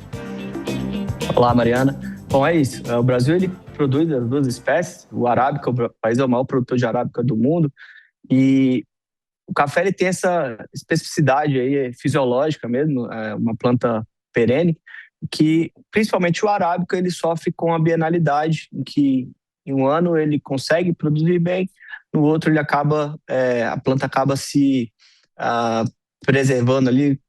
Olá, Mariana. Bom, é isso. O Brasil, ele produz as duas espécies. O Arábica, o país é o maior produtor de Arábica do mundo. E o café, ele tem essa especificidade aí, fisiológica mesmo, é uma planta perene, que principalmente o Arábica ele sofre com a bienalidade, em que em um ano ele consegue produzir bem, no outro ele acaba, a planta acaba se preservando ali,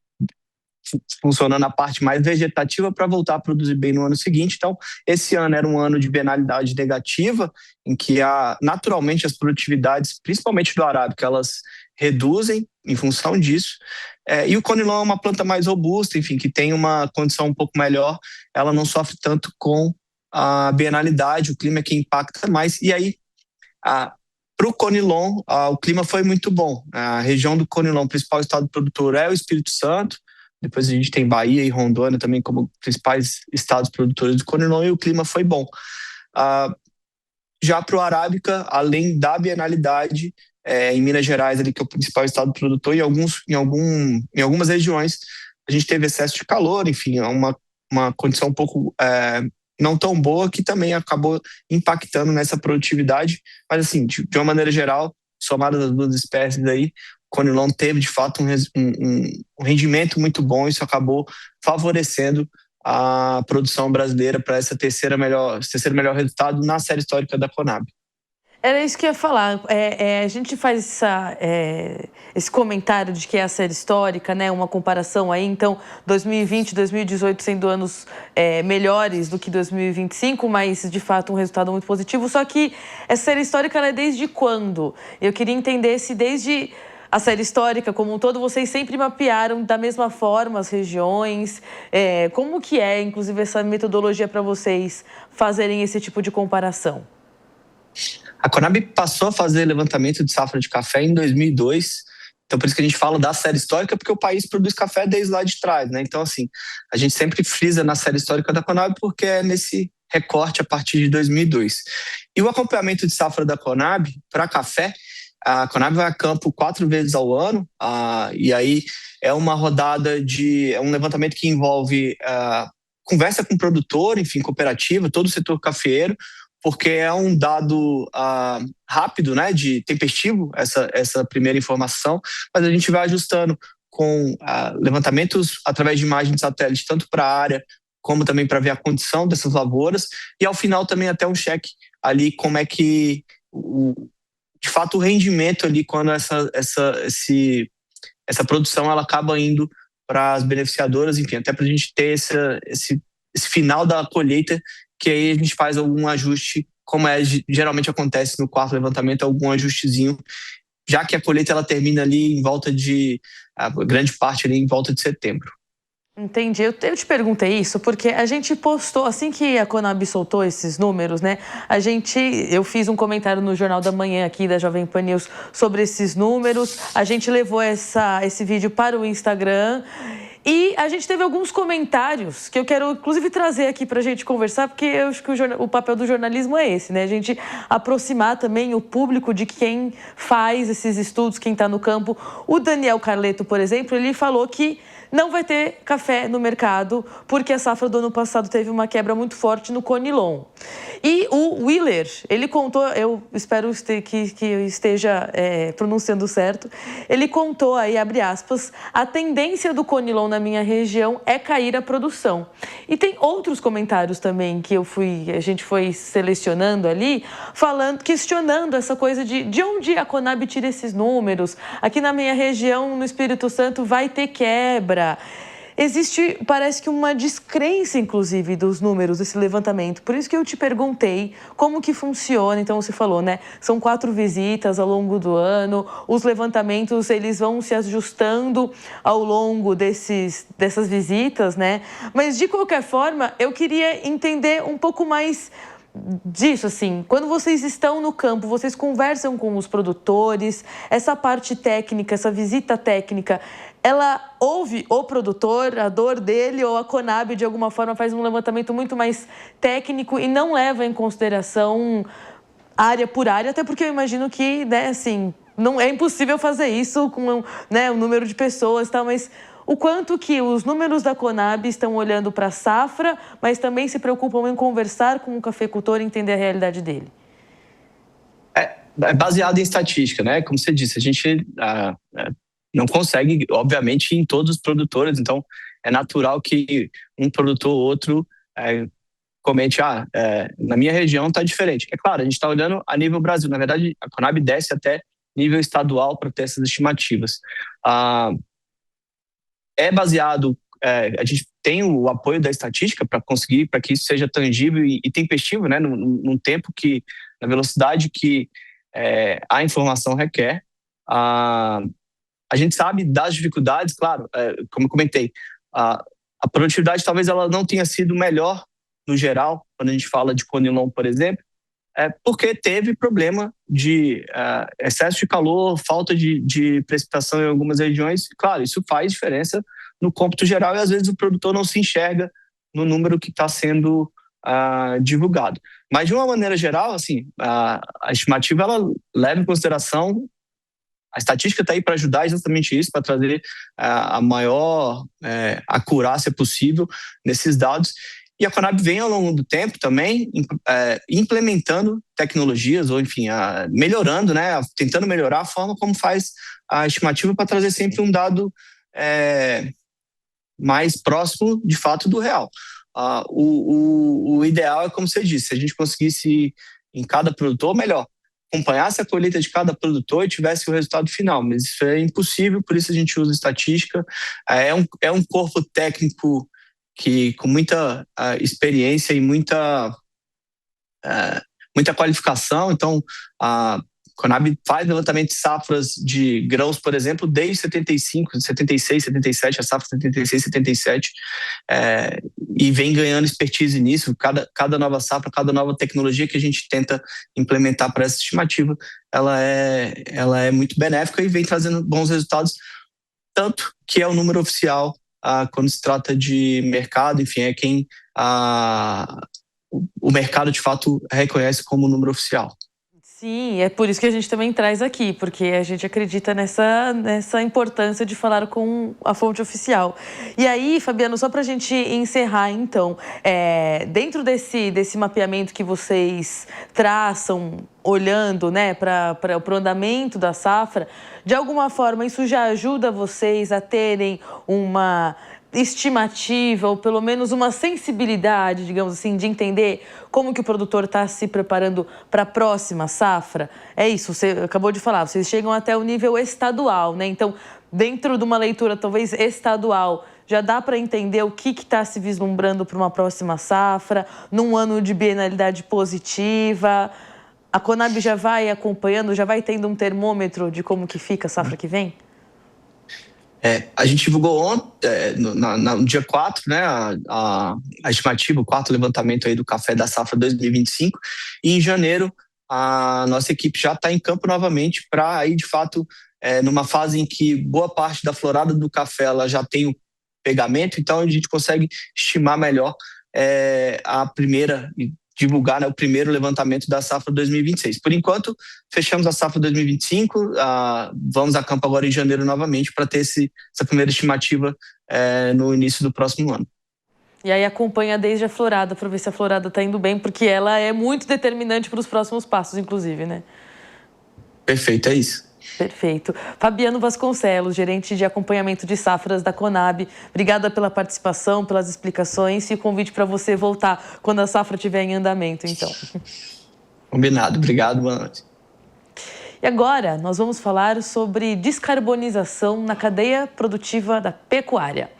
funcionando a parte mais vegetativa para voltar a produzir bem no ano seguinte. Então, esse ano era um ano de bienalidade negativa, em que naturalmente as produtividades, principalmente do Arábica, elas reduzem em função disso. E o Conilon é uma planta mais robusta, enfim, que tem uma condição um pouco melhor, ela não sofre tanto com a bienalidade, o clima é que impacta mais. E aí, para o Conilon, o clima foi muito bom. A região do Conilon, o principal estado produtor é o Espírito Santo, depois a gente tem Bahia e Rondônia também como principais estados produtores do Conilon, e o clima foi bom. Já para o Arábica, além da bienalidade, em Minas Gerais, ali, que é o principal estado produtor, em algumas regiões a gente teve excesso de calor, enfim, uma uma condição um pouco não tão boa, que também acabou impactando nessa produtividade. Mas assim, de uma maneira geral, somada das duas espécies aí, o conilon teve de fato um rendimento muito bom. Isso acabou favorecendo a produção brasileira para esse terceiro melhor resultado na série histórica da Conab. Era isso que eu ia falar. A gente faz esse comentário de que é a série histórica, né? Uma comparação aí. Então, 2020 e 2018 sendo anos melhores do que 2025, mas, de fato, um resultado muito positivo. Só que essa série histórica, ela é desde quando? Eu queria entender se desde a série histórica como um todo, vocês sempre mapearam da mesma forma as regiões. Como que é, inclusive, essa metodologia para vocês fazerem esse tipo de comparação? A Conab passou a fazer levantamento de safra de café em 2002, então por isso que a gente fala da série histórica, porque o país produz café desde lá de trás, né? Então, assim, a gente sempre frisa na série histórica da Conab porque é nesse recorte a partir de 2002. E o acompanhamento de safra da Conab para café, a Conab vai a campo 4 vezes ao ano, e aí é uma rodada é um levantamento que envolve conversa com o produtor, enfim, cooperativa, todo o setor cafeeiro, porque é um dado rápido, né, de tempestivo, essa primeira informação, mas a gente vai ajustando com levantamentos através de imagens de satélite, tanto para a área, como também para ver a condição dessas lavouras, e ao final também até um cheque ali, como é que, de fato, o rendimento ali, quando essa produção ela acaba indo para as beneficiadoras, enfim, até para a gente ter esse final da colheita, que aí a gente faz algum ajuste, como geralmente acontece no quarto levantamento, algum ajustezinho, já que a colheita ela termina ali a grande parte ali em volta de setembro. Entendi. Eu te perguntei isso porque a gente postou, assim que a Conab soltou esses números, né? Eu fiz um comentário no Jornal da Manhã aqui da Jovem Pan News sobre esses números, a gente levou esse vídeo para o Instagram. E a gente teve alguns comentários que eu quero, inclusive, trazer aqui para a gente conversar, porque eu acho que o papel do jornalismo é esse, né? A gente aproximar também o público de quem faz esses estudos, quem está no campo. O Daniel Carleto, por exemplo, ele falou que não vai ter café no mercado porque a safra do ano passado teve uma quebra muito forte no conilon. E o Willer, ele contou, eu espero que eu esteja pronunciando certo, ele contou aí, abre aspas, a tendência do conilon na minha região é cair a produção. E tem outros comentários também que a gente foi selecionando ali, questionando essa coisa de onde a Conab tira esses números. Aqui na minha região, no Espírito Santo, vai ter quebra. Existe, parece que uma descrença, inclusive, dos números desse levantamento. Por isso que eu te perguntei como que funciona. Então, você falou, né? São 4 visitas ao longo do ano. Os levantamentos, eles vão se ajustando ao longo dessas visitas, né? Mas, de qualquer forma, eu queria entender um pouco mais disso, assim, quando vocês estão no campo, vocês conversam com os produtores, essa parte técnica, essa visita técnica, ela ouve o produtor, a dor dele, ou a Conab, de alguma forma, faz um levantamento muito mais técnico e não leva em consideração área por área, até porque eu imagino que, né, assim, não é impossível fazer isso com, né, o número de pessoas e tal, mas o quanto que os números da Conab estão olhando para a safra, mas também se preocupam em conversar com o cafeicultor e entender a realidade dele? É baseado em estatística, né? Como você disse, a gente não consegue, obviamente, em todos os produtores, então é natural que um produtor ou outro comente, na minha região está diferente. É claro, a gente está olhando a nível Brasil. Na verdade, a Conab desce até nível estadual para ter essas estimativas. É baseado, a gente tem o apoio da estatística para conseguir, para que isso seja tangível e tempestivo, né, num tempo que, na velocidade que a informação requer. A gente sabe das dificuldades, claro, como eu comentei, a produtividade talvez ela não tenha sido melhor no geral, quando a gente fala de conilon, por exemplo, porque teve problema de excesso de calor, falta de precipitação em algumas regiões. Claro, isso faz diferença no cômputo geral e às vezes o produtor não se enxerga no número que está sendo divulgado. Mas de uma maneira geral, assim, a estimativa ela leva em consideração A estatística está aí para ajudar justamente isso, para trazer a maior acurácia possível nesses dados. E a Conab vem ao longo do tempo também implementando tecnologias, ou enfim, melhorando, né, tentando melhorar a forma como faz a estimativa para trazer sempre um dado mais próximo, de fato, do real. O ideal é, como você disse, se a gente conseguisse, em cada produtor, melhor, acompanhasse a colheita de cada produtor e tivesse o resultado final, mas isso é impossível, por isso a gente usa estatística. É um corpo técnico que com muita experiência e muita qualificação. Então, a Conab faz levantamento de safras de grãos, por exemplo, desde 75, 76, 77, a safra 76, 77, e vem ganhando expertise nisso. Cada nova safra, cada nova tecnologia que a gente tenta implementar para essa estimativa, ela é muito benéfica e vem trazendo bons resultados, tanto que é o número oficial quando se trata de mercado, enfim, é quem o mercado de fato reconhece como número oficial. Sim, é por isso que a gente também traz aqui, porque a gente acredita nessa importância de falar com a fonte oficial. E aí, Fabiano, só para a gente encerrar, então, dentro desse mapeamento que vocês traçam, olhando, né, para o andamento da safra, de alguma forma isso já ajuda vocês a terem uma estimativa, ou pelo menos uma sensibilidade, digamos assim, de entender como que o produtor está se preparando para a próxima safra? É isso, você acabou de falar, vocês chegam até o nível estadual, né? Então, dentro de uma leitura talvez estadual, já dá para entender o que está se vislumbrando para uma próxima safra, num ano de bienalidade positiva. A Conab já vai acompanhando, já vai tendo um termômetro de como que fica a safra que vem? A gente divulgou ontem, no dia 4, né, a estimativa, o quarto levantamento aí do café da safra 2025, e em janeiro a nossa equipe já está em campo novamente para aí, de fato, numa fase em que boa parte da florada do café ela já tem o pegamento, então a gente consegue estimar melhor divulgar, né, o primeiro levantamento da safra 2026. Por enquanto, fechamos a safra 2025, vamos a campo agora em janeiro novamente para ter essa primeira estimativa no início do próximo ano. E aí acompanha desde a florada, para ver se a florada está indo bem, porque ela é muito determinante para os próximos passos, inclusive, né? Perfeito, é isso. Perfeito. Fabiano Vasconcelos, gerente de acompanhamento de safras da Conab, obrigada pela participação, pelas explicações e o convite para você voltar quando a safra estiver em andamento, então. Combinado, obrigado, boa noite. E agora nós vamos falar sobre descarbonização na cadeia produtiva da pecuária.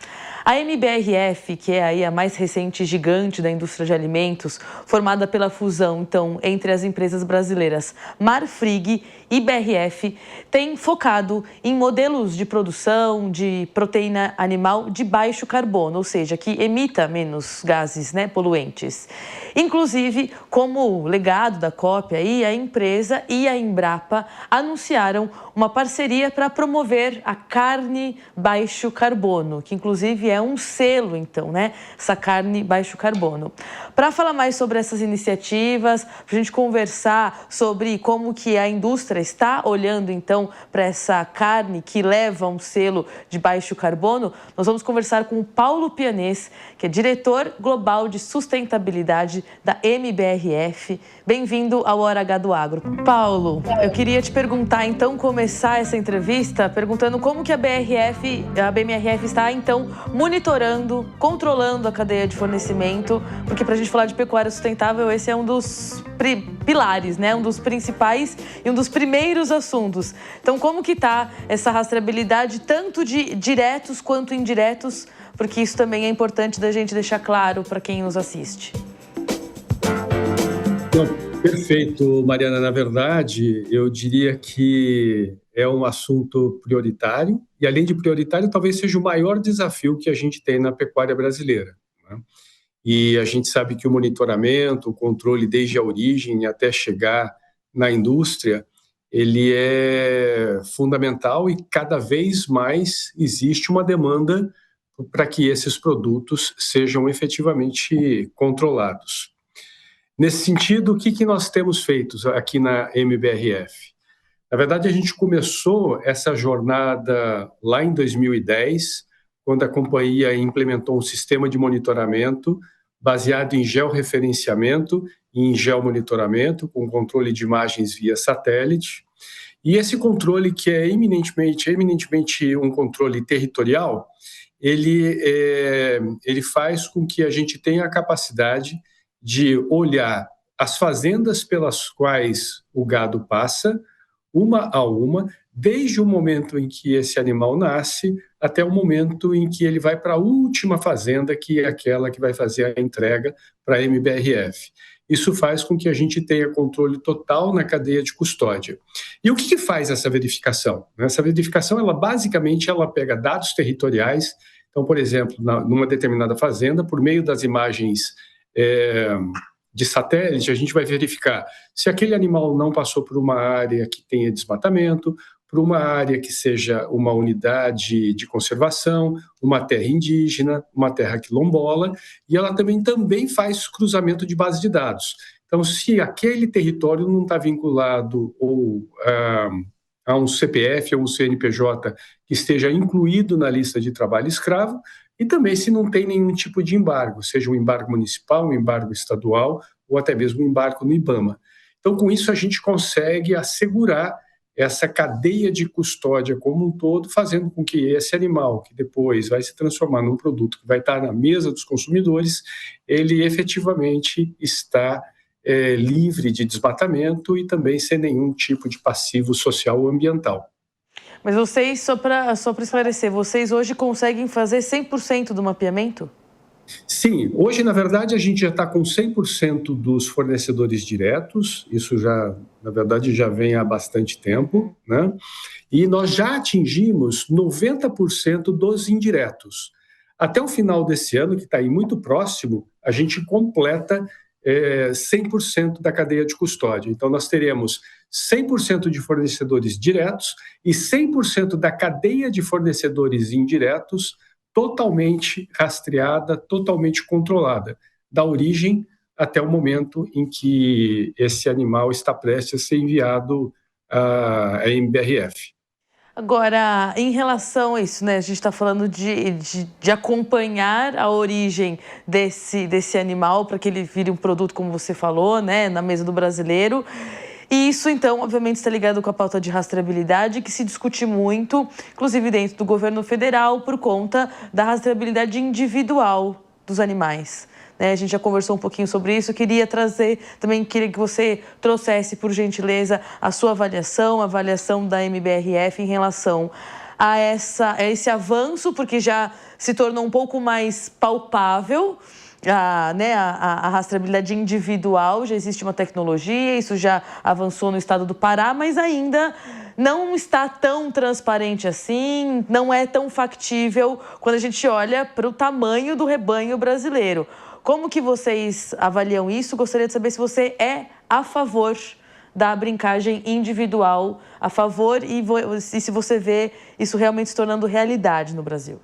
A MBRF, que é aí a mais recente gigante da indústria de alimentos, formada pela fusão, então, entre as empresas brasileiras Marfrig e BRF, tem focado em modelos de produção de proteína animal de baixo carbono, ou seja, que emita menos gases, né, poluentes. Inclusive, como legado da COP, aí, a empresa e a Embrapa anunciaram uma parceria para promover a carne baixo carbono, que inclusive é um selo, então, né? Essa carne baixo carbono. Para falar mais sobre essas iniciativas, para a gente conversar sobre como que a indústria está olhando, então, para essa carne que leva um selo de baixo carbono, nós vamos conversar com o Paulo Pianês, que é diretor global de sustentabilidade da MBRF. Bem-vindo ao Hora H do Agro. Paulo, eu queria te perguntar, então, começar essa entrevista perguntando como que a BMRF está, então, monitorando, controlando a cadeia de fornecimento, porque para a gente falar de pecuária sustentável, esse é um dos pilares, né? Um dos principais e um dos primeiros assuntos. Então, como que está essa rastreabilidade, tanto de diretos quanto indiretos, porque isso também é importante da gente deixar claro para quem nos assiste. Perfeito, Mariana. Na verdade, eu diria que é um assunto prioritário e, além de prioritário, talvez seja o maior desafio que a gente tem na pecuária brasileira, né? E a gente sabe que o monitoramento, o controle desde a origem até chegar na indústria, ele é fundamental e cada vez mais existe uma demanda para que esses produtos sejam efetivamente controlados. Nesse sentido, o que nós temos feito aqui na MBRF? Na verdade, a gente começou essa jornada lá em 2010, quando a companhia implementou um sistema de monitoramento baseado em georreferenciamento e em geomonitoramento, com controle de imagens via satélite. E esse controle, que é eminentemente um controle territorial, ele faz com que a gente tenha a capacidade de olhar as fazendas pelas quais o gado passa, uma a uma, desde o momento em que esse animal nasce até o momento em que ele vai para a última fazenda, que é aquela que vai fazer a entrega para a MBRF. Isso faz com que a gente tenha controle total na cadeia de custódia. E o que faz essa verificação? Essa verificação, basicamente, ela pega dados territoriais. Então, por exemplo, numa determinada fazenda, por meio das imagens de satélite, a gente vai verificar se aquele animal não passou por uma área que tenha desmatamento, por uma área que seja uma unidade de conservação, uma terra indígena, uma terra quilombola, e ela também faz cruzamento de base de dados. Então, se aquele território não está vinculado a um CPF ou um CNPJ que esteja incluído na lista de trabalho escravo, e também se não tem nenhum tipo de embargo, seja um embargo municipal, um embargo estadual ou até mesmo um embargo no IBAMA. Então, com isso, a gente consegue assegurar essa cadeia de custódia como um todo, fazendo com que esse animal, que depois vai se transformar num produto que vai estar na mesa dos consumidores, ele efetivamente está livre de desmatamento e também sem nenhum tipo de passivo social ou ambiental. Mas vocês, só para esclarecer, vocês hoje conseguem fazer 100% do mapeamento? Sim, hoje, na verdade, a gente já está com 100% dos fornecedores diretos, isso já, na verdade, já vem há bastante tempo, né? E nós já atingimos 90% dos indiretos. Até o final desse ano, que está aí muito próximo, a gente completa 100% da cadeia de custódia. Então, nós teremos 100% de fornecedores diretos e 100% da cadeia de fornecedores indiretos totalmente rastreada, totalmente controlada, da origem até o momento em que esse animal está prestes a ser enviado à MBRF. Agora, em relação a isso, né, a gente está falando de acompanhar a origem desse animal para que ele vire um produto, como você falou, né, na mesa do brasileiro. E isso, então, obviamente, está ligado com a pauta de rastreabilidade, que se discute muito, inclusive dentro do governo federal, por conta da rastreabilidade individual dos animais. A gente já conversou um pouquinho sobre isso. Queria que você trouxesse, por gentileza, a sua avaliação, a avaliação da MBRF em relação a esse avanço, porque já se tornou um pouco mais palpável a rastreabilidade individual. Já existe uma tecnologia, isso já avançou no estado do Pará, mas ainda não está tão transparente assim, não é tão factível quando a gente olha para o tamanho do rebanho brasileiro. Como que vocês avaliam isso? Gostaria de saber se você é a favor da brincagem individual, a favor, e se você vê isso realmente se tornando realidade no Brasil.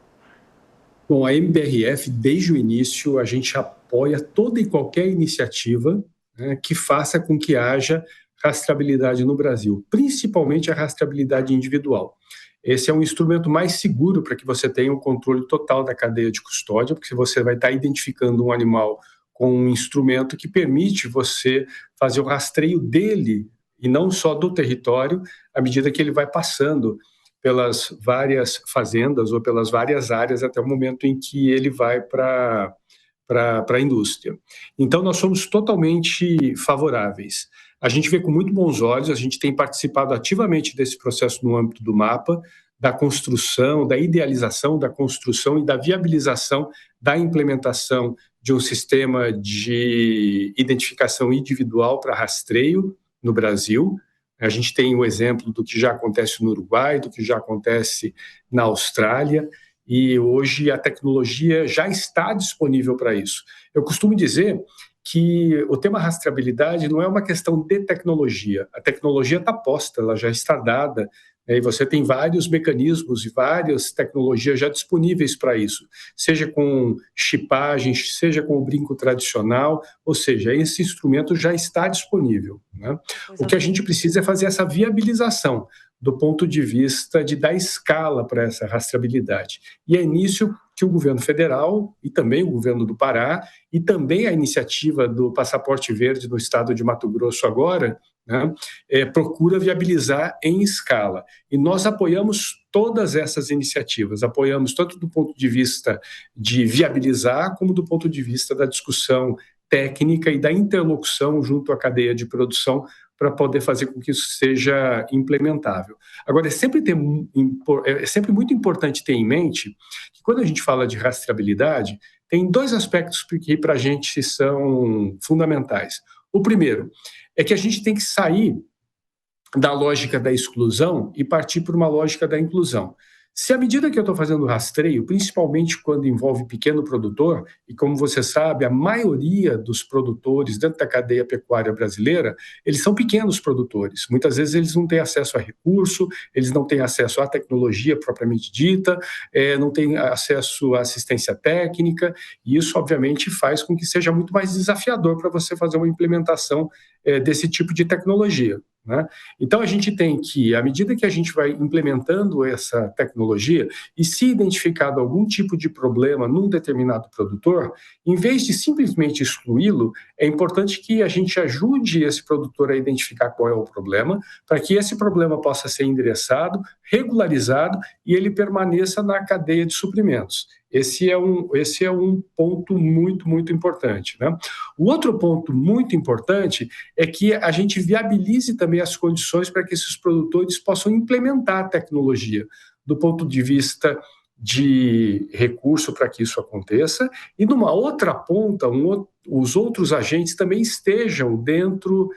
Bom, a MBRF, desde o início, a gente apoia toda e qualquer iniciativa, né, que faça com que haja rastreabilidade no Brasil, principalmente a rastreabilidade individual. Esse é um instrumento mais seguro para que você tenha um controle total da cadeia de custódia, porque você vai estar identificando um animal com um instrumento que permite você fazer o rastreio dele, e não só do território, à medida que ele vai passando pelas várias fazendas ou pelas várias áreas até o momento em que ele vai para a indústria. Então, nós somos totalmente favoráveis. A gente vê com muito bons olhos, a gente tem participado ativamente desse processo no âmbito do MAPA, da construção, da idealização, da construção e da viabilização da implementação de um sistema de identificação individual para rastreio no Brasil. A gente tem o exemplo do que já acontece no Uruguai, do que já acontece na Austrália, e hoje a tecnologia já está disponível para isso. Eu costumo dizer que o tema rastreabilidade não é uma questão de tecnologia. A tecnologia está posta, ela já está dada, E você tem vários mecanismos e várias tecnologias já disponíveis para isso, seja com chipagem, seja com o brinco tradicional, ou seja, esse instrumento já está disponível, né? O que a gente precisa é fazer essa viabilização do ponto de vista de dar escala para essa rastreabilidade. E é nisso que o governo federal e também o governo do Pará e também a iniciativa do Passaporte Verde no estado de Mato Grosso agora, né, procura viabilizar em escala. E nós apoiamos todas essas iniciativas, apoiamos tanto do ponto de vista de viabilizar, como do ponto de vista da discussão técnica e da interlocução junto à cadeia de produção para poder fazer com que isso seja implementável. Agora, é sempre muito importante ter em mente que quando a gente fala de rastreabilidade, tem 2 aspectos que para a gente são fundamentais. O primeiro é que a gente tem que sair da lógica da exclusão e partir para uma lógica da inclusão. Se à medida que eu estou fazendo rastreio, principalmente quando envolve pequeno produtor, e como você sabe, a maioria dos produtores dentro da cadeia pecuária brasileira, eles são pequenos produtores. Muitas vezes eles não têm acesso a recurso, eles não têm acesso à tecnologia propriamente dita, não têm acesso à assistência técnica, e isso, obviamente, faz com que seja muito mais desafiador para você fazer uma implementação desse tipo de tecnologia, né? Então, a gente tem que, à medida que a gente vai implementando essa tecnologia e se identificado algum tipo de problema num determinado produtor, em vez de simplesmente excluí-lo, é importante que a gente ajude esse produtor a identificar qual é o problema, para que esse problema possa ser endereçado, regularizado e ele permaneça na cadeia de suprimentos. Esse é um ponto muito, muito importante, né? O outro ponto muito importante é que a gente viabilize também as condições para que esses produtores possam implementar a tecnologia do ponto de vista de recurso para que isso aconteça, e numa outra ponta, os outros agentes também estejam dentro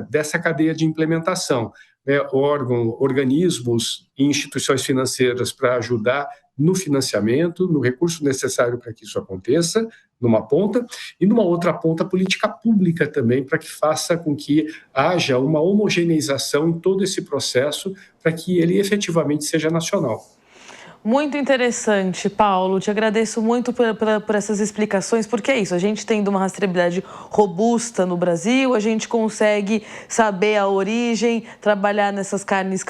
dessa cadeia de implementação, né? Organismos e instituições financeiras para ajudar no financiamento, no recurso necessário para que isso aconteça, numa ponta, e numa outra ponta, política pública também, para que faça com que haja uma homogeneização em todo esse processo, para que ele efetivamente seja nacional. Muito interessante, Paulo. Te agradeço muito por essas explicações, porque é isso, a gente tendo uma rastreabilidade robusta no Brasil, a gente consegue saber a origem, trabalhar nessas carnes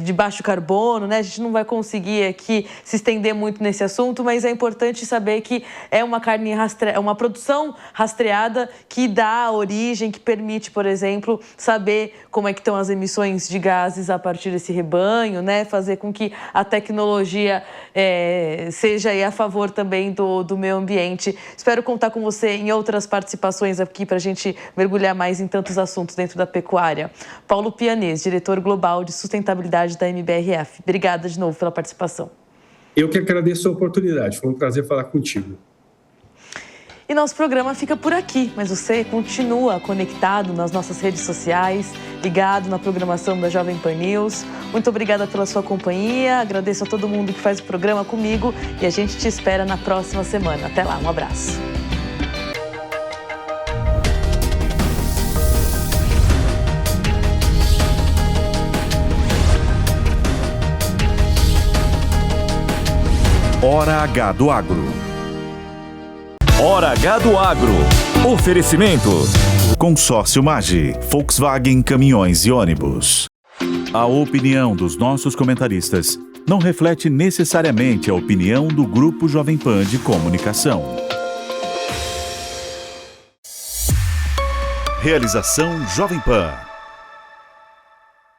de baixo carbono, né? A gente não vai conseguir aqui se estender muito nesse assunto, mas é importante saber que é uma uma produção rastreada que dá a origem, que permite, por exemplo, saber como é que estão as emissões de gases a partir desse rebanho, né? Fazer com que a tecnologia seja aí a favor também do meio ambiente. Espero contar com você em outras participações aqui para a gente mergulhar mais em tantos assuntos dentro da pecuária. Paulo Pianese, diretor global de sustentabilidade da MBRF. Obrigada de novo pela participação. Eu que agradeço a oportunidade, foi um prazer falar contigo. E nosso programa fica por aqui, mas você continua conectado nas nossas redes sociais, ligado na programação da Jovem Pan News. Muito obrigada pela sua companhia, agradeço a todo mundo que faz o programa comigo e a gente te espera na próxima semana. Até lá, um abraço. Hora H do Agro. Hora H do Agro. Oferecimento. Consórcio Magi, Volkswagen Caminhões e Ônibus. A opinião dos nossos comentaristas não reflete necessariamente a opinião do Grupo Jovem Pan de Comunicação. Realização Jovem Pan.